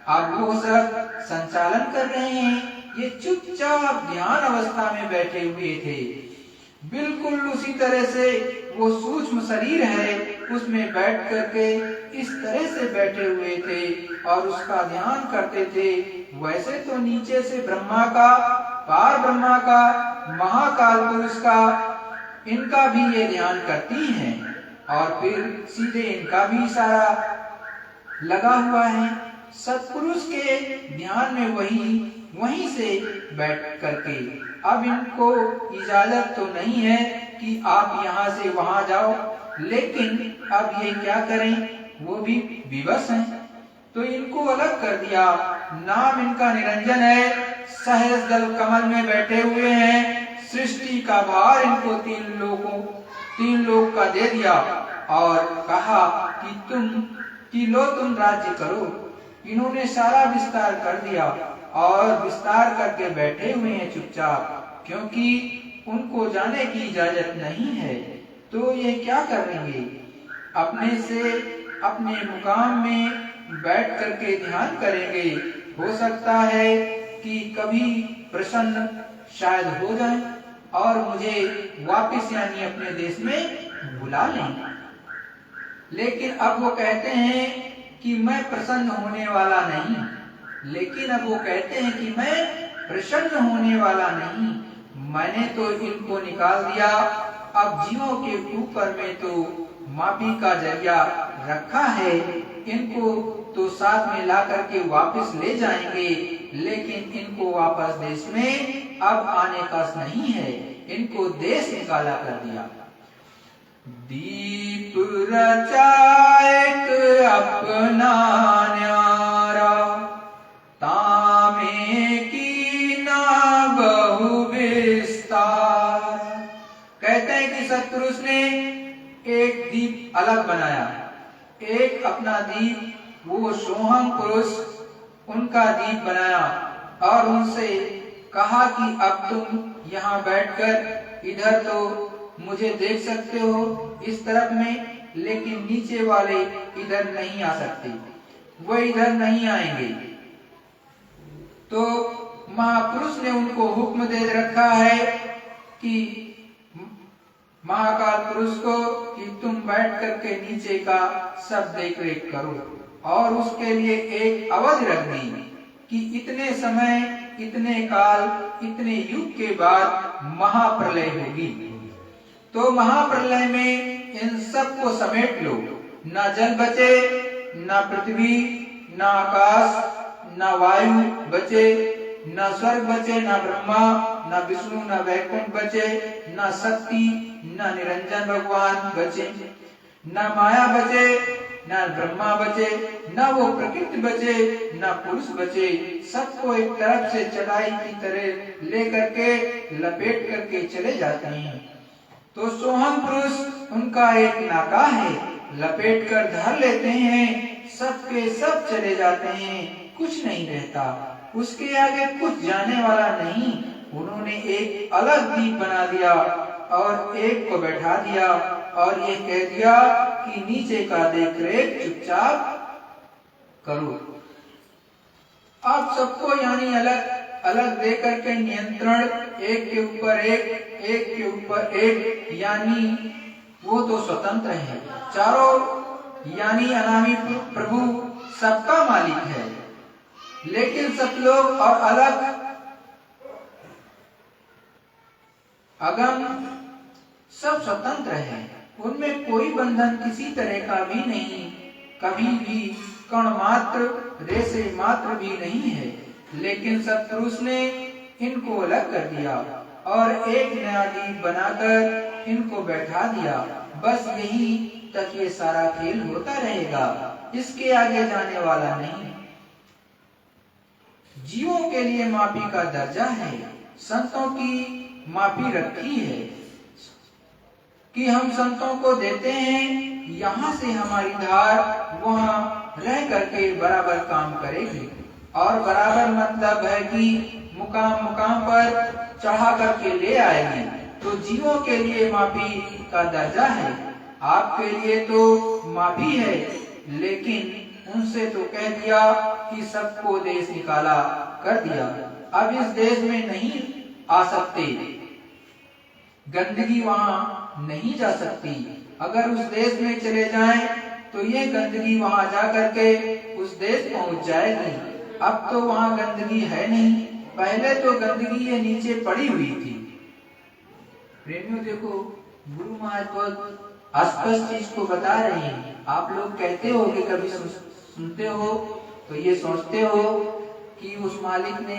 अब वो सब संचालन कर रहे हैं। ये चुपचाप ध्यान अवस्था में बैठे हुए थे। बिल्कुल उसी तरह से वो सूक्ष्म शरीर है, उसमें बैठ करके इस तरह से बैठे हुए थे और उसका ध्यान करते थे। वैसे तो नीचे से ब्रह्मा का, पार ब्रह्मा का, महाकाल पुरुष का, इनका भी ये ध्यान करती हैं, और फिर सीधे इनका भी इशारा लगा हुआ है। सत्पुरुष के ध्यान में वहीं से बैठ करके अब इनको इजाजत तो नहीं है कि आप यहाँ से वहां जाओ, लेकिन अब ये क्या करें, वो भी विवश हैं। तो इनको अलग कर दिया। नाम इनका निरंजन है, सहज दल कमल में बैठे हुए हैं। सृष्टि का भार इनको 3 लोक का दे दिया, और कहा कि लो तुम राज्य करो। इन्होंने सारा विस्तार कर दिया, और विस्तार करके बैठे हुए हैं चुपचाप, क्योंकि उनको जाने की इजाजत नहीं है। तो ये क्या करेंगे, अपने से अपने मुकाम में बैठ करके ध्यान करेंगे। हो सकता है कि कभी प्रसन्न शायद हो जाए, और मुझे वापस यानी अपने देश में बुला लें। लेकिन अब वो कहते हैं कि मैं प्रसन्न होने वाला नहीं, लेकिन अब वो कहते हैं कि मैं प्रसन्न होने वाला नहीं, मैंने तो इनको निकाल दिया। अब जीवों के ऊपर में तो माफी का जरिया रखा है, इनको तो साथ में ला करके वापस ले जाएंगे, लेकिन इनको वापस देश में अब आने का नहीं है, इनको देश निकाला कर दिया। दीप रचाएक अपना न्यारा, तामे की ना बहु विस्तार। कहते हैं कि सत्पुरुष ने एक दीप अलग बनाया, एक अपना दीप वो सोहम पुरुष उनका दीप बनाया और उनसे कहा कि अब तुम यहाँ बैठकर इधर तो मुझे देख सकते हो इस तरफ में, लेकिन नीचे वाले इधर नहीं आ सकते, वो इधर नहीं आएंगे। तो महापुरुष ने उनको हुक्म दे रखा है कि महाकाल पुरुष को कि तुम बैठ करके नीचे का सब देख रेख करो, और उसके लिए एक अवधि रख दी कि इतने समय, इतने काल, इतने युग के बाद महाप्रलय होगी। तो महाप्रलय में इन सब को समेट लो, ना जल बचे, ना पृथ्वी, ना आकाश, ना वायु बचे, ना स्वर्ग बचे, ना ब्रह्मा, ना विष्णु, ना वैकुंठ बचे, ना शक्ति, ना निरंजन भगवान बचे, ना माया बचे, ना ब्रह्मा बचे, ना वो प्रकृति बचे, ना पुरुष बचे। सबको एक तरफ से चटाई की तरह ले करके लपेट करके चले जाते हैं। तो सोहम पुरुष उनका एक नाका है, लपेट कर धर लेते हैं, सबके सब चले जाते हैं, कुछ नहीं रहता, उसके आगे कुछ जाने वाला नहीं। उन्होंने एक अलग दीप बना दिया और एक को बैठा दिया और ये कह दिया कि नीचे का देख रेख चुपचाप करो। आप सबको यानी अलग अलग दे करके नियंत्रण, एक के ऊपर एक, एक के ऊपर एक, यानी वो तो स्वतंत्र है, चारों यानी अनामी प्रभु सबका मालिक है, लेकिन सब लोग और अलग अगम सब स्वतंत्र है, उनमें कोई बंधन किसी तरह का भी नहीं, कभी भी कण मात्र, रेशे मात्र भी नहीं है। लेकिन सत्पुरुष ने इनको अलग कर दिया और एक नया दीप बनाकर इनको बैठा दिया। बस यही तक ये सारा खेल होता रहेगा, इसके आगे जाने वाला नहीं। जीवों के लिए माफी का दर्जा है, संतों की माफी रखी है कि हम संतों को देते हैं, यहाँ से हमारी धार वहाँ रह करके बराबर काम करेगी। और बराबर मतलब है कि मुकाम मुकाम पर चढ़ा करके ले आएगी। तो जीवों के लिए माफी का दर्जा है, आपके लिए तो माफी है, लेकिन उनसे तो कह दिया कि सबको देश निकाला कर दिया, अब इस देश में नहीं आ सकते, गंदगी वहाँ नहीं जा सकती। अगर उस देश में चले जाएं तो ये गंदगी वहाँ जा करके उस देश पहुँच जाएगी। अब तो वहाँ गंदगी है नहीं, पहले तो गंदगी ये नीचे पड़ी हुई थी। प्रेमियों देखो, गुरु महाराज बहुत स्पष्ट चीज को बता रहे हैं। आप लोग कहते हो कि कभी सुनते हो तो ये सोचते हो कि उस मालिक ने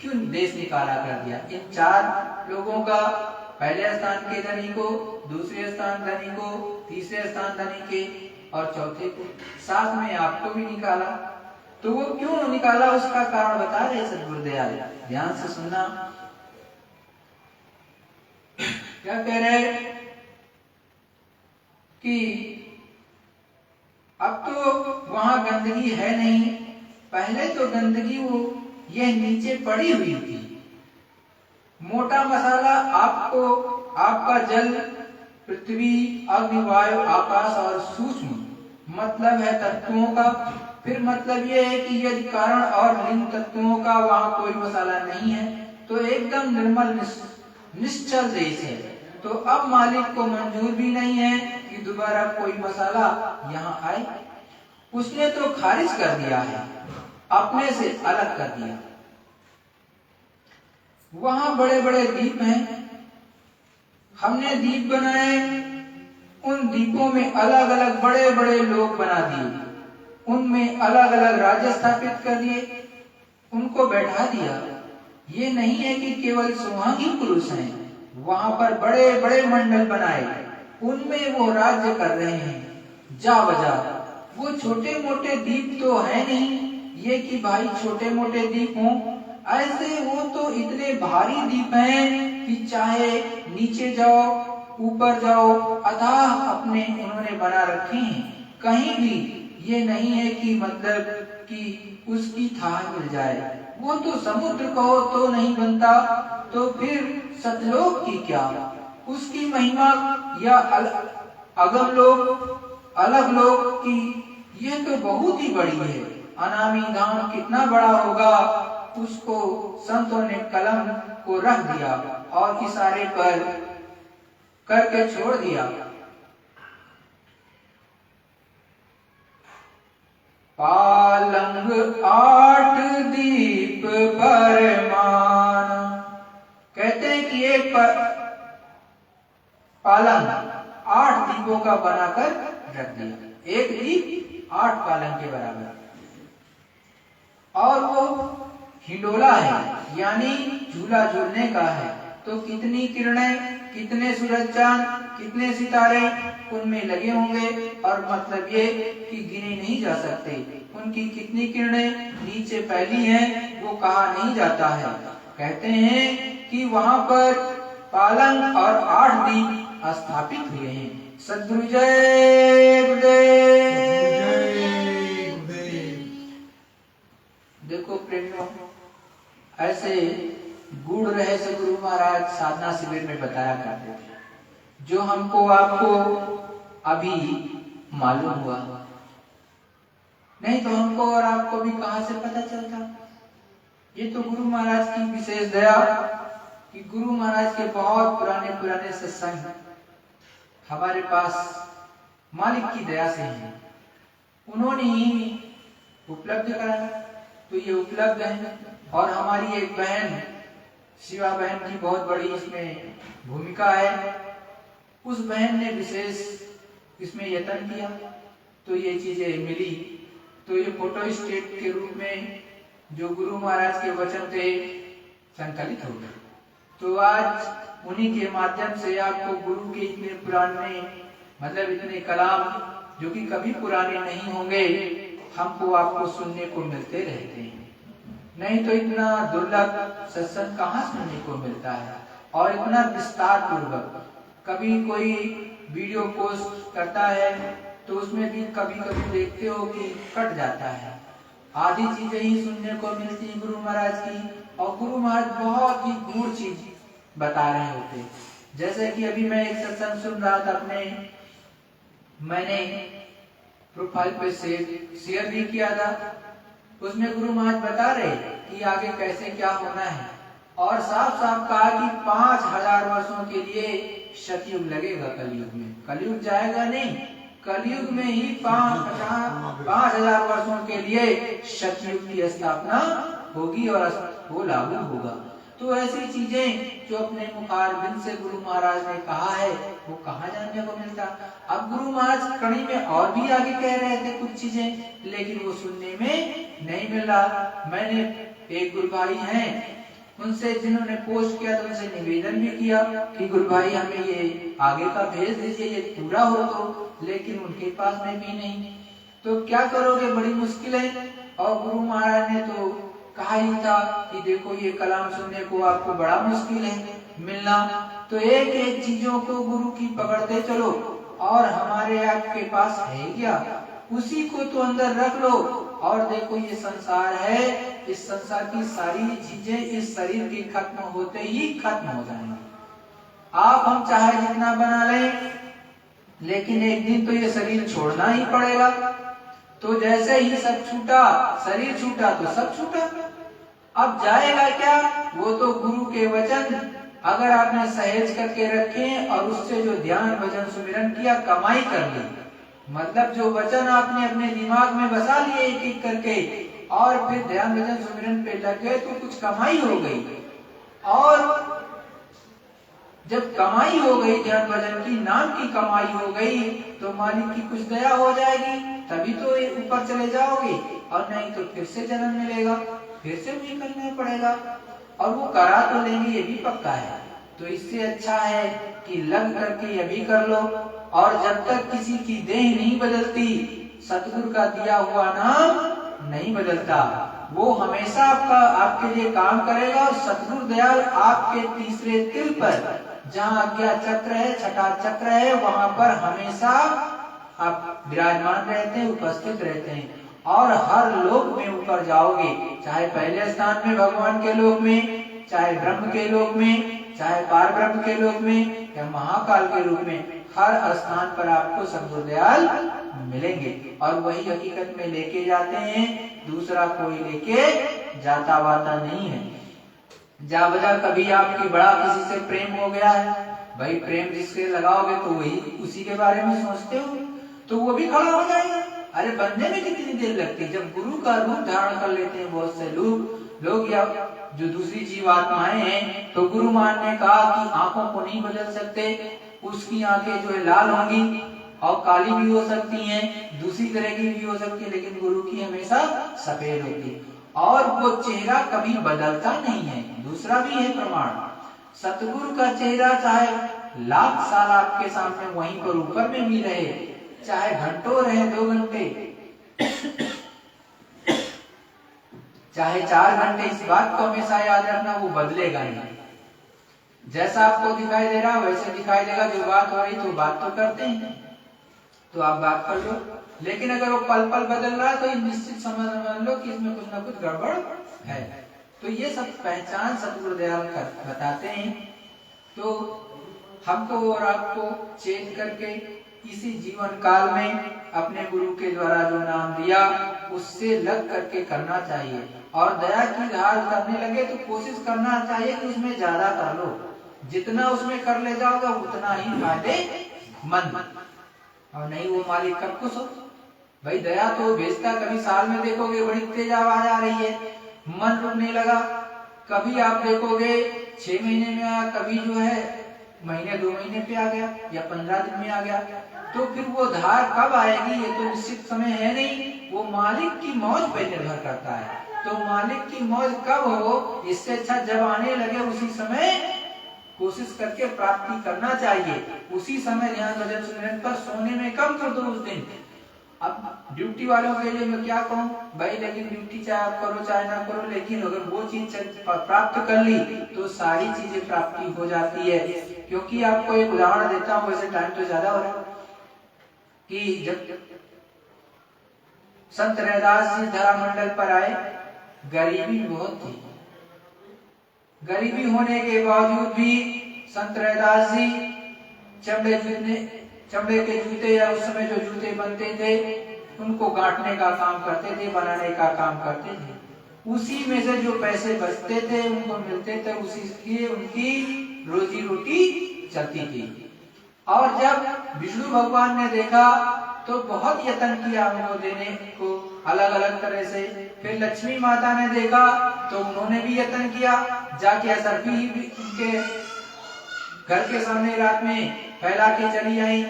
क्यों देश निकाला कर दिया। इन चार लोगों का, पहले स्थान के धनी को, दूसरे स्थान धनी को, तीसरे स्थान धनी के और चौथे को, साथ में आपको भी निकाला। तो वो क्यों निकाला, उसका कारण बता रहे सद्गुरुदयाल, ध्यान से सुनना। क्या कह रहे कि अब तो वहां गंदगी है नहीं, पहले तो गंदगी वो ये नीचे पड़ी हुई थी। मोटा मसाला आपको, आपका जल, पृथ्वी, अग्नि, वायु, आकाश और सूक्ष्म मतलब है तत्वों का। फिर मतलब ये है कि यदि कारण और लिंग तत्वों का वहां कोई मसाला नहीं है तो एकदम निर्मल निश्चल देश है। तो अब मालिक को मंजूर भी नहीं है कि दोबारा कोई मसाला यहाँ आए। उसने तो खारिज कर दिया है, अपने से अलग कर दिया। वहां बड़े बड़े दीप हैं, हमने दीप बनाए, उन दीपों में अलग अलग बड़े बड़े लोग बना दिए, उनमें अलग अलग राज्य स्थापित कर दिए, उनको बैठा दिया। ये नहीं है कि केवल सुहागी पुरुष हैं, वहां पर बड़े बड़े मंडल बनाए, उनमें वो राज्य कर रहे हैं जा बजा। वो छोटे मोटे दीप तो है नहीं ये कि भाई छोटे मोटे दीप हों, ऐसे वो तो इतने भारी दीप हैं कि चाहे नीचे जाओ ऊपर जाओ अथाह अपने उन्होंने बना रखे हैं। कहीं भी ये नहीं है कि मतलब कि उसकी थाह मिल जाए। वो तो समुद्र कहो तो नहीं बनता, तो फिर सतलोक की क्या, उसकी महिमा या अगम लोक अलग लोक की ये तो बहुत ही बड़ी है। अनामी धाम कितना बड़ा होगा, उसको संतों ने कलम को रख दिया और इशारे पर करके छोड़ दिया। पालंग 8 दीप परमान, कहते हैं कि एक पालंग 8 दीपों का बनाकर रख दिया, एक दीप 8 पालंग के बराबर। और वो हिंडोला है, यानी झूला झूलने का है। तो कितनी किरणें, कितने सूरज चांद, कितने सितारे उनमें लगे होंगे, और मतलब ये कि गिने नहीं जा सकते। उनकी कितनी किरणें नीचे फैली हैं वो कहा नहीं जाता है। कहते हैं कि वहां पर पालंग और 8 दीप स्थापित हुए हैं। सद्गुरु जय गुरुदेव। देखो प्रेमियों, ऐसे गूढ़ रहस्य गुरु महाराज साधना शिविर में बताया करते थे, जो हमको आपको अभी मालूम हुआ, नहीं तो हमको और आपको भी कहां से पता चलता। ये तो गुरु महाराज की विशेष दया कि गुरु महाराज के बहुत पुराने पुराने सत्संग हमारे पास मालिक की दया से हैं, उन्होंने ही उपलब्ध कराया। तो ये उपलब्ध है। और हमारी एक बहन शिवा बहन की बहुत बड़ी इसमें भूमिका है। उस बहन ने विशेष इसमें यत्न किया तो ये चीजें मिली। तो ये फोटो स्टेट के रूप में जो गुरु महाराज के वचन थे संकलित हो गए। तो आज उन्हीं के माध्यम से आपको गुरु के इतने पुराने मतलब इतने कलाम जो कि कभी पुराने नहीं होंगे हमको आपको सुनने को मिलते रहते हैं। नहीं तो इतना दुर्लभ सत्संग कहाँ सुनने को मिलता है, और इतना विस्तार पूर्वक। कभी कोई वीडियो पोस्ट करता है तो उसमें भी कभी कभी देखते हो कि कट जाता है, आधी चीजें ही सुनने को मिलती है गुरु महाराज की, और गुरु महाराज बहुत ही गूढ़ चीज बता रहे होते। जैसे कि अभी मैं एक सत्संग सुन रहा था अपने, मैंने प्रोफाइल पे शेयर भी किया था। उसमें गुरु महाराज बता रहे कि आगे कैसे क्या होना है, और साफ साफ कहा कि 5000 वर्षों के लिए सतयुग लगेगा कलयुग में। कलयुग जाएगा नहीं, कलयुग में ही 5000 वर्षों के लिए सतयुग की स्थापना होगी और वो लागू होगा। तो ऐसी चीजें जो अपने मुखारबिंद से गुरु महाराज ने कहा है वो कहाँ जानने को मिलता। अब गुरु महाराज कड़ी में और भी आगे कह रहे थे कुछ चीजें, लेकिन वो सुनने में नहीं मिल रहा। मैंने एक गुरु भाई हैं उनसे जिन्होंने पोस्ट किया तो उनसे निवेदन भी किया कि गुरु भाई हमें ये आगे का भेज दीजिए, ये पूरा हो तो, लेकिन उनके पास में भी नहीं। तो क्या करोगे, बड़ी मुश्किल है। और गुरु महाराज ने तो कहा ही था कि देखो ये कलाम सुनने को आपको बड़ा मुश्किल है मिलना, तो एक एक चीजों को गुरु की पकड़ते चलो, और हमारे आपके पास है क्या उसी को तो अंदर रख लो। और देखो ये संसार है, इस संसार की सारी चीजें इस शरीर के खत्म होते ही खत्म हो जाएंगी। आप हम चाहे जितना बना लें, लेकिन एक दिन तो ये शरीर छोड़ना ही पड़ेगा। तो जैसे ही सब छूटा, शरीर छूटा तो सब छूटा। अब जाएगा क्या, वो तो गुरु के वचन अगर आपने सहेज करके रखे और उससे जो ध्यान भजन सुमिरन किया, कमाई कर ली, मतलब जो वचन आपने अपने दिमाग में बसा लिए एक एक करके और फिर ध्यान भजन सुमिरन पे लग गए तो कुछ कमाई हो गई। और जब कमाई हो गई ध्यान भजन की, नाम की कमाई हो गई, तो मालिक की कुछ दया हो जाएगी, तभी तो ऊपर चले जाओगे, और नहीं तो फिर से जन्म मिलेगा, फिर से वही करना पड़ेगा, और वो करा तो लेंगे ये भी पक्का है। तो इससे अच्छा है कि लग करके ये भी कर लो। और जब तक किसी की देह नहीं बदलती, सतगुरु का दिया हुआ नाम नहीं बदलता, वो हमेशा आपके लिए काम करेगा। और सतगुरु दयाल आपके तीसरे तिल पर, जहाँ आज्ञा चक्र है, छठा चक्र है, वहां पर हमेशा आप विराजमान रहते हैं, उपस्थित रहते हैं, और हर लोक में ऊपर जाओगे, चाहे पहले स्थान में भगवान के लोक में, चाहे ब्रह्म के लोक में, चाहे पार ब्रह्म के लोक में, या महाकाल के रूप में, हर स्थान पर आपको सतगुरु दयाल मिलेंगे। और वही हकीकत में लेके जाते हैं, दूसरा कोई लेके जाता वाता नहीं है। जा बजा कभी आपकी बड़ा किसी से प्रेम हो गया है, भाई प्रेम जिससे लगाओगे तो वही उसी के बारे में सोचते हो, तो वो भी खड़ा हो जाएगा। अरे बनने में कितनी देर लगती है, जब गुरु का रूप धारण कर लेते हैं बहुत से लोग या जो दूसरी जीवात्माएं हैं, तो गुरु मान ने कहा कि आंखों को नहीं बदल सकते, उसकी आंखें जो है लाल होंगी और काली भी हो सकती हैं, दूसरी तरह की भी हो सकती है, लेकिन गुरु की हमेशा सफेद होती है, और वो चेहरा कभी बदलता नहीं है। दूसरा भी है प्रमाण, सतगुरु का चेहरा चाहे लाख साल आपके सामने वहीं पर ऊपर में भी रहे, चाहे घंटों रहे, 2 घंटे, चाहे 4 घंटे, इस बात को हमेशा याद रखना, वो बदलेगा नहीं। जैसा आपको दिखाई दे रहा वैसे दिखाई देगा। जो बात हो रही तो बात तो करते हैं, तो आप बात कर लो, लेकिन अगर वो पल पल बदल रहा है तो निश्चित समझ लो कि इसमें कुछ ना कुछ गड़बड़ है। तो ये सब पहचान सतगुरु दयाल बताते हैं। तो हमको और आपको चेंज करके इसी जीवन काल में अपने गुरु के द्वारा जो नाम दिया उससे लग करके करना चाहिए। और दया की धार करने लगे तो कोशिश करना चाहिए कि उसमें ज्यादा कर लो, जितना उसमें कर ले जाओगे उतना ही फायदेमंद। और नहीं वो मालिक कब खुश हो, भाई दया तो भेजता, कभी साल में देखोगे बड़ी तेज आवाज आ रही है, मन रुकने लगा, कभी आप देखोगे 6 महीने में आया, कभी जो है महीने 2 महीने पे आ गया या 15 दिन में आ गया। तो फिर वो धार कब आएगी ये तो निश्चित समय है नहीं, वो मालिक की मौज पे निर्भर करता है। तो मालिक की मौज कब हो, इससे अच्छा जब आने लगे उसी समय कोशिश करके प्राप्ति करना चाहिए। उसी समय ध्यान भजन सुमिरन पर सोने में कम कर दो उस दिन। अब ड्यूटी वालों के लिए मैं क्या कहूँ भाई, लेकिन ड्यूटी चाहे आप करो चाहे ना करो, लेकिन अगर वो चीज प्राप्त कर ली तो सारी चीजें प्राप्ति हो जाती है। क्योंकि आपको एक उदाहरण देता हूँ, वैसे टाइम तो ज्यादा हो रहा है, कि जब संत रैदास जी धरा मंडल पर आए, गरीबी बहुत थी, गरीबी होने के बावजूद भी संत रैदास जी चमड़े के जूते या उस समय जो जूते बनते थे उनको गांठने का काम करते थे, बनाने का काम करते थे। उसी में से जो पैसे बचते थे उनको मिलते थे, उसी से उनकी रोजी रोटी चलती थी। और जब विष्णु भगवान ने देखा तो बहुत यत्न किया उनको देने को अलग अलग तरह से। फिर लक्ष्मी माता ने देखा तो उन्होंने भी यत्न किया, जाके असरफी उनके घर के सामने रात में फैला के चली आई,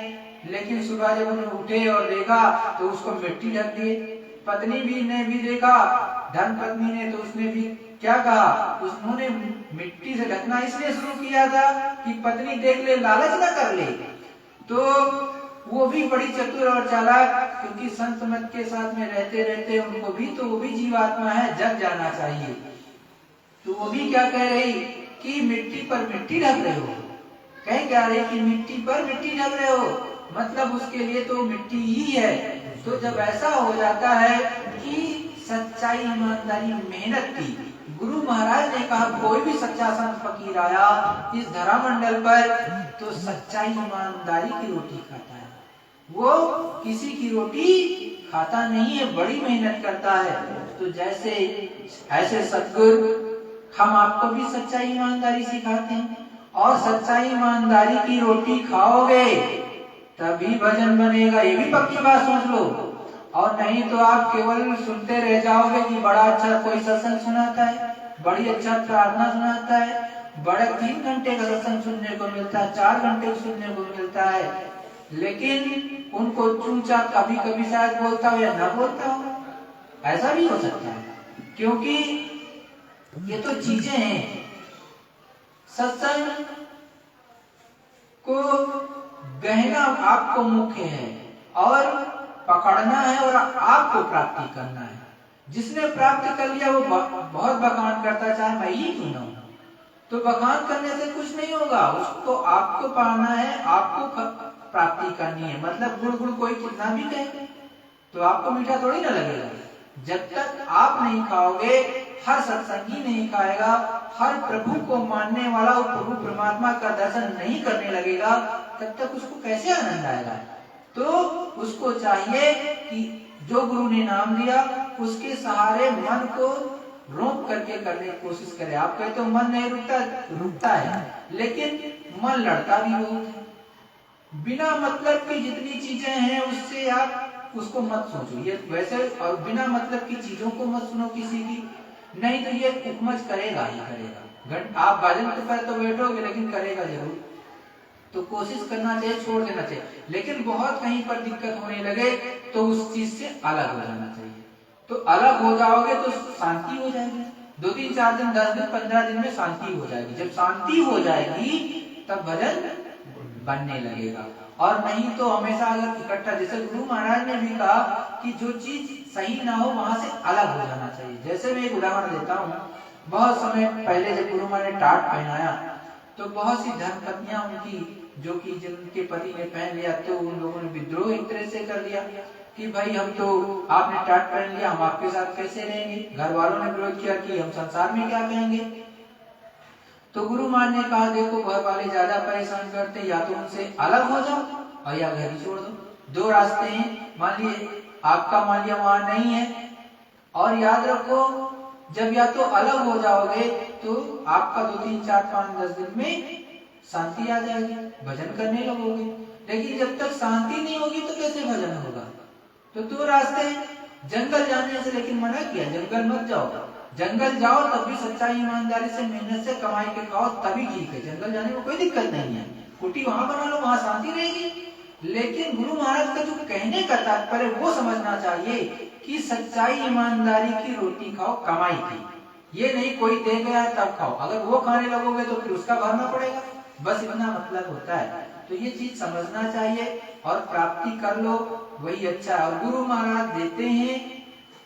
लेकिन सुबह जब उन्होंने उठे और देखा तो उसको मिट्टी ढक दी। पत्नी भी ने भी देखा, धर्म पत्नी ने, तो उसने भी क्या कहा, उन्होंने मिट्टी से ढकना इसलिए शुरू किया था कि पत्नी देख ले, लालच न कर ले। तो वो भी बड़ी चतुर और चालाक, क्योंकि संत मत के साथ में रहते रहते उनको भी, तो वो भी जीवात्मा है, जग जाना चाहिए। तो वो भी क्या कह रही कि मिट्टी पर मिट्टी ढक रहे हो, कह क्या रहे कि मिट्टी पर मिट्टी ढक रहे हो, मतलब उसके लिए तो मिट्टी ही है। तो जब ऐसा हो जाता है कि सच्चाई ईमानदारी मेहनत की, गुरु महाराज ने कहा कोई भी सच्चा संत फकीर आया इस धरा मंडल पर तो सच्चाई ईमानदारी की रोटी खाता है, वो किसी की रोटी खाता नहीं है, बड़ी मेहनत करता है। तो जैसे ऐसे सतगुरु हम आपको भी सच्चाई ईमानदारी सिखाते हैं, और सच्चाई ईमानदारी की रोटी खाओगे तभी भजन बनेगा। ये भी पक्की बात सोच लो। और नहीं तो आप केवल सुनते रह जाओगे कि बड़ा अच्छा कोई सत्संग सुनाता है, बड़ी अच्छा प्रार्थना सुनाता है, बड़े 3 घंटे का सत्संग सुनने को मिलता है, 4 घंटे सुनने को मिलता है, लेकिन उनको चूचा कभी कभी शायद बोलता हो या ना बोलता हो, ऐसा भी हो सकता है। क्योंकि ये तो चीजें हैं। सत्संग को गहना आपको मुख्य है और पकड़ना है और आपको प्राप्ति करना है। जिसने प्राप्त कर लिया वो बहुत बखान करता, चाहे मैं ही क्यों ना हूं। तो बखान करने से कुछ नहीं होगा, उसको आपको पाना है, आपको प्राप्ति करनी है। मतलब गुड़ गुड़ कोई कितना भी कहे तो आपको मीठा थोड़ी ना लगेगा। जब तक आप नहीं खाओगे, हर सत्संगी नहीं खाएगा, हर प्रभु को मानने वाला और प्रभु परमात्मा का दर्शन नहीं करने लगेगा, तब तक उसको कैसे आनंद आएगा। तो उसको चाहिए कि जो गुरु ने नाम दिया उसके सहारे मन को रोक करके करने की कोशिश करे। आप कहते हो मन नहीं रुकता है, लेकिन मन लड़ता भी बहुत है। बिना मतलब की जितनी चीजें हैं उससे आप उसको मत सोचो। ये वैसे और बिना मतलब की चीजों को मत सुनो किसी की, नहीं तो ये उपमज करेगा ही करेगा। आप भजन पर तो बैठोगे लेकिन करेगा जरूर। तो कोशिश करना चाहिए, छोड़ देना चाहिए। लेकिन बहुत कहीं पर दिक्कत होने लगे तो उस चीज से अलग हो जाना चाहिए। तो अलग हो जाओगे तो शांति हो जाएगी। 2 दिन 4 दिन 10 दिन 15 दिन में शांति हो जाएगी। जब शांति हो जाएगी तब भजन बनने लगेगा। और नहीं तो हमेशा अगर इकट्ठा, जैसे गुरु महाराज ने भी कहा कि जो चीज सही ना हो वहां से अलग हो जाना चाहिए। जैसे मैं एक उदाहरण देता हूँ। बहुत समय पहले जब गुरु महाराज ने टाट पहनाया तो बहुत सी धर्मपत्नियां उनकी, जो कि जिनके पति ने पहन लिया, तो उन लोगों ने विद्रोह एक तरह से कर लिया कि भाई हम तो, आपने टाट पहन लिया, हम आपके साथ कैसे रहेंगे। घर वालों ने विरोध किया कि हम संसार में क्या कहेंगे। तो गुरु महाराज ने कहा देखो घर वाले ज्यादा परेशान करते, या तो उनसे अलग हो जाओ और या घर ही छोड़ दो। 2 रास्ते हैं। मान लिए आपका मान लिया वहां नहीं है, और याद रखो जब या तो अलग हो जाओगे तो आपका 2 3 4 5 10 दिन में शांति आ जाएगी, भजन करने लगोगे। लेकिन जब तक शांति नहीं होगी तो कैसे भजन होगा। तो 2 रास्ते हैं। जंगल जाने से लेकिन मना किया, जंगल मत जाओ। जंगल जाओ तब भी सच्चाई ईमानदारी से मेहनत से कमाई के खाओ तभी ठीक है। जंगल जाने में कोई दिक्कत नहीं है, कुटी वहां बना लो, वहां शांति रहेगी। लेकिन गुरु महाराज का जो कहने का तात्पर्य वो समझना चाहिए कि सच्चाई ईमानदारी की रोटी खाओ कमाई की। ये नहीं कोई दे गया तब खाओ, अगर वो खाने लगोगे तो फिर उसका भरना पड़ेगा। बस इतना मतलब होता है। तो ये चीज समझना चाहिए और प्राप्ति कर लो, वही अच्छा है। और गुरु महाराज देते हैं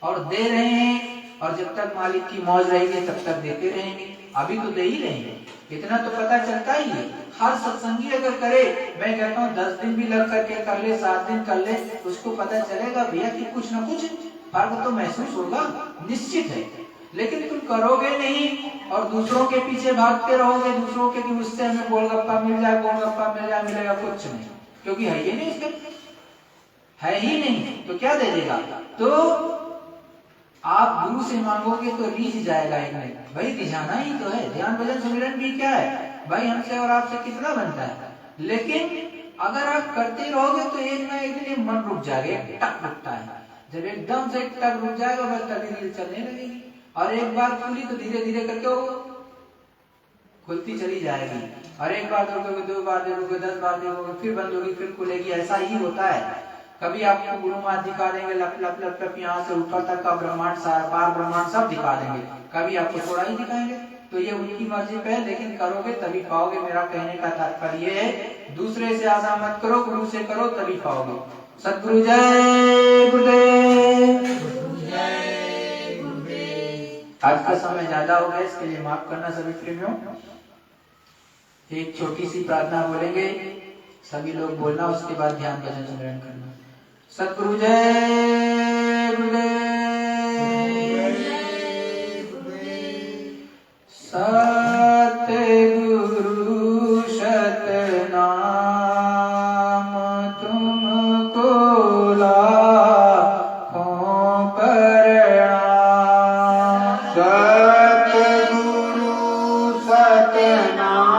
और दे रहे हैं, और जब तक मालिक की मौज रहेगी तब तक देते रहेंगे। अभी तो दे ही रहेंगे, इतना तो पता चलता ही है। हर सत्संगी अगर करे, मैं कहता हूँ 10 दिन भी लग करके कर ले, 7 दिन कर ले, उसको पता चलेगा भैया कि कुछ ना कुछ फर्क तो महसूस होगा, निश्चित है। लेकिन तुम करोगे नहीं और दूसरों के पीछे भागते रहोगे, दूसरों के कि उससे हमें गोलगप्पा मिल जाए, गोलगप्पा मिल जाए, मिलेगा कुछ नहीं, क्योंकि है ही नहीं, उसके है ही नहीं तो क्या दे देगा। तो आप गुरु से मांगोगे तो रीझ जाएगा एक नहीं, भाई रिझाना ही तो है। ध्यान भजन सुमिरन भी क्या है भाई, हमसे और आपसे कितना बनता है। लेकिन अगर आप करते रहोगे तो एक ना एक दिन मन रुक जाएगा, टक रुकता है। जब एकदम से टक रुक जाएगा बस तभी रील चलने लगेगी, और एक बार खुली तो धीरे धीरे करके वो खुलती चली जाएगी। और एक बार देखोगे, 2 बार देखोगे, 10 बार देखोगे, फिर बंद होगी, फिर खुलेगी। ऐसा ही होता है। कभी आपको गुरु महाराज दिखा देंगे लप लप लप लप, यहाँ से ऊपर तक का ब्रह्मांड, सारा पार ब्रह्मांड सब दिखा देंगे। कभी आपको थोड़ा ही दिखाएंगे। तो ये उनकी मर्जी पे है, लेकिन करोगे तभी पाओगे। मेरा कहने का तात्पर्य है दूसरे से आशा मत करो, गुरु से करो तभी पाओगे। सद्गुरु जय गुरुदेव। आज का समय ज्यादा हो गया, इसके लिए माफ करना सभी प्रेमियों। एक छोटी सी प्रार्थना बोलेंगे, सभी लोग बोलना, उसके बाद ध्यान भजन सुमिरन करना। सद्गुरु जय गुरुदेव। सतगुरु शतनाम तुमको लाखों प्रणाम। सतगुरु सतनाम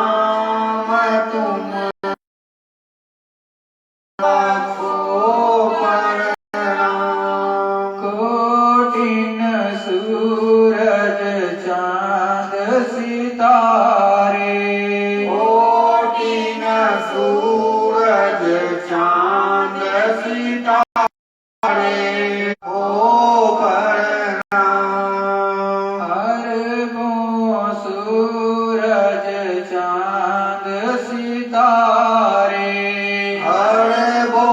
लाखों प्रणाम। कोटिन सूरज चांद सितारे, कोटिन सूरज चांद सितारे हो प्रणाम। अरबों सूरज चांद सितारे, अरबों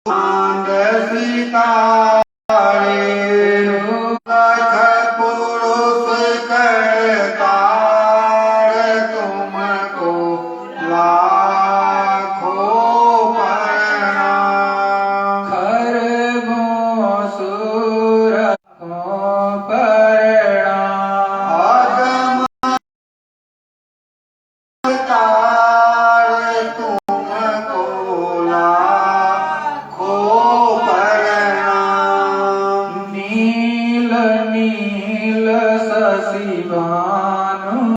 चांद सितारे लख पुरुष करतार तुमको लाखों प्रणाम। खरबों सूरज को प्रणाम। अगम अवतार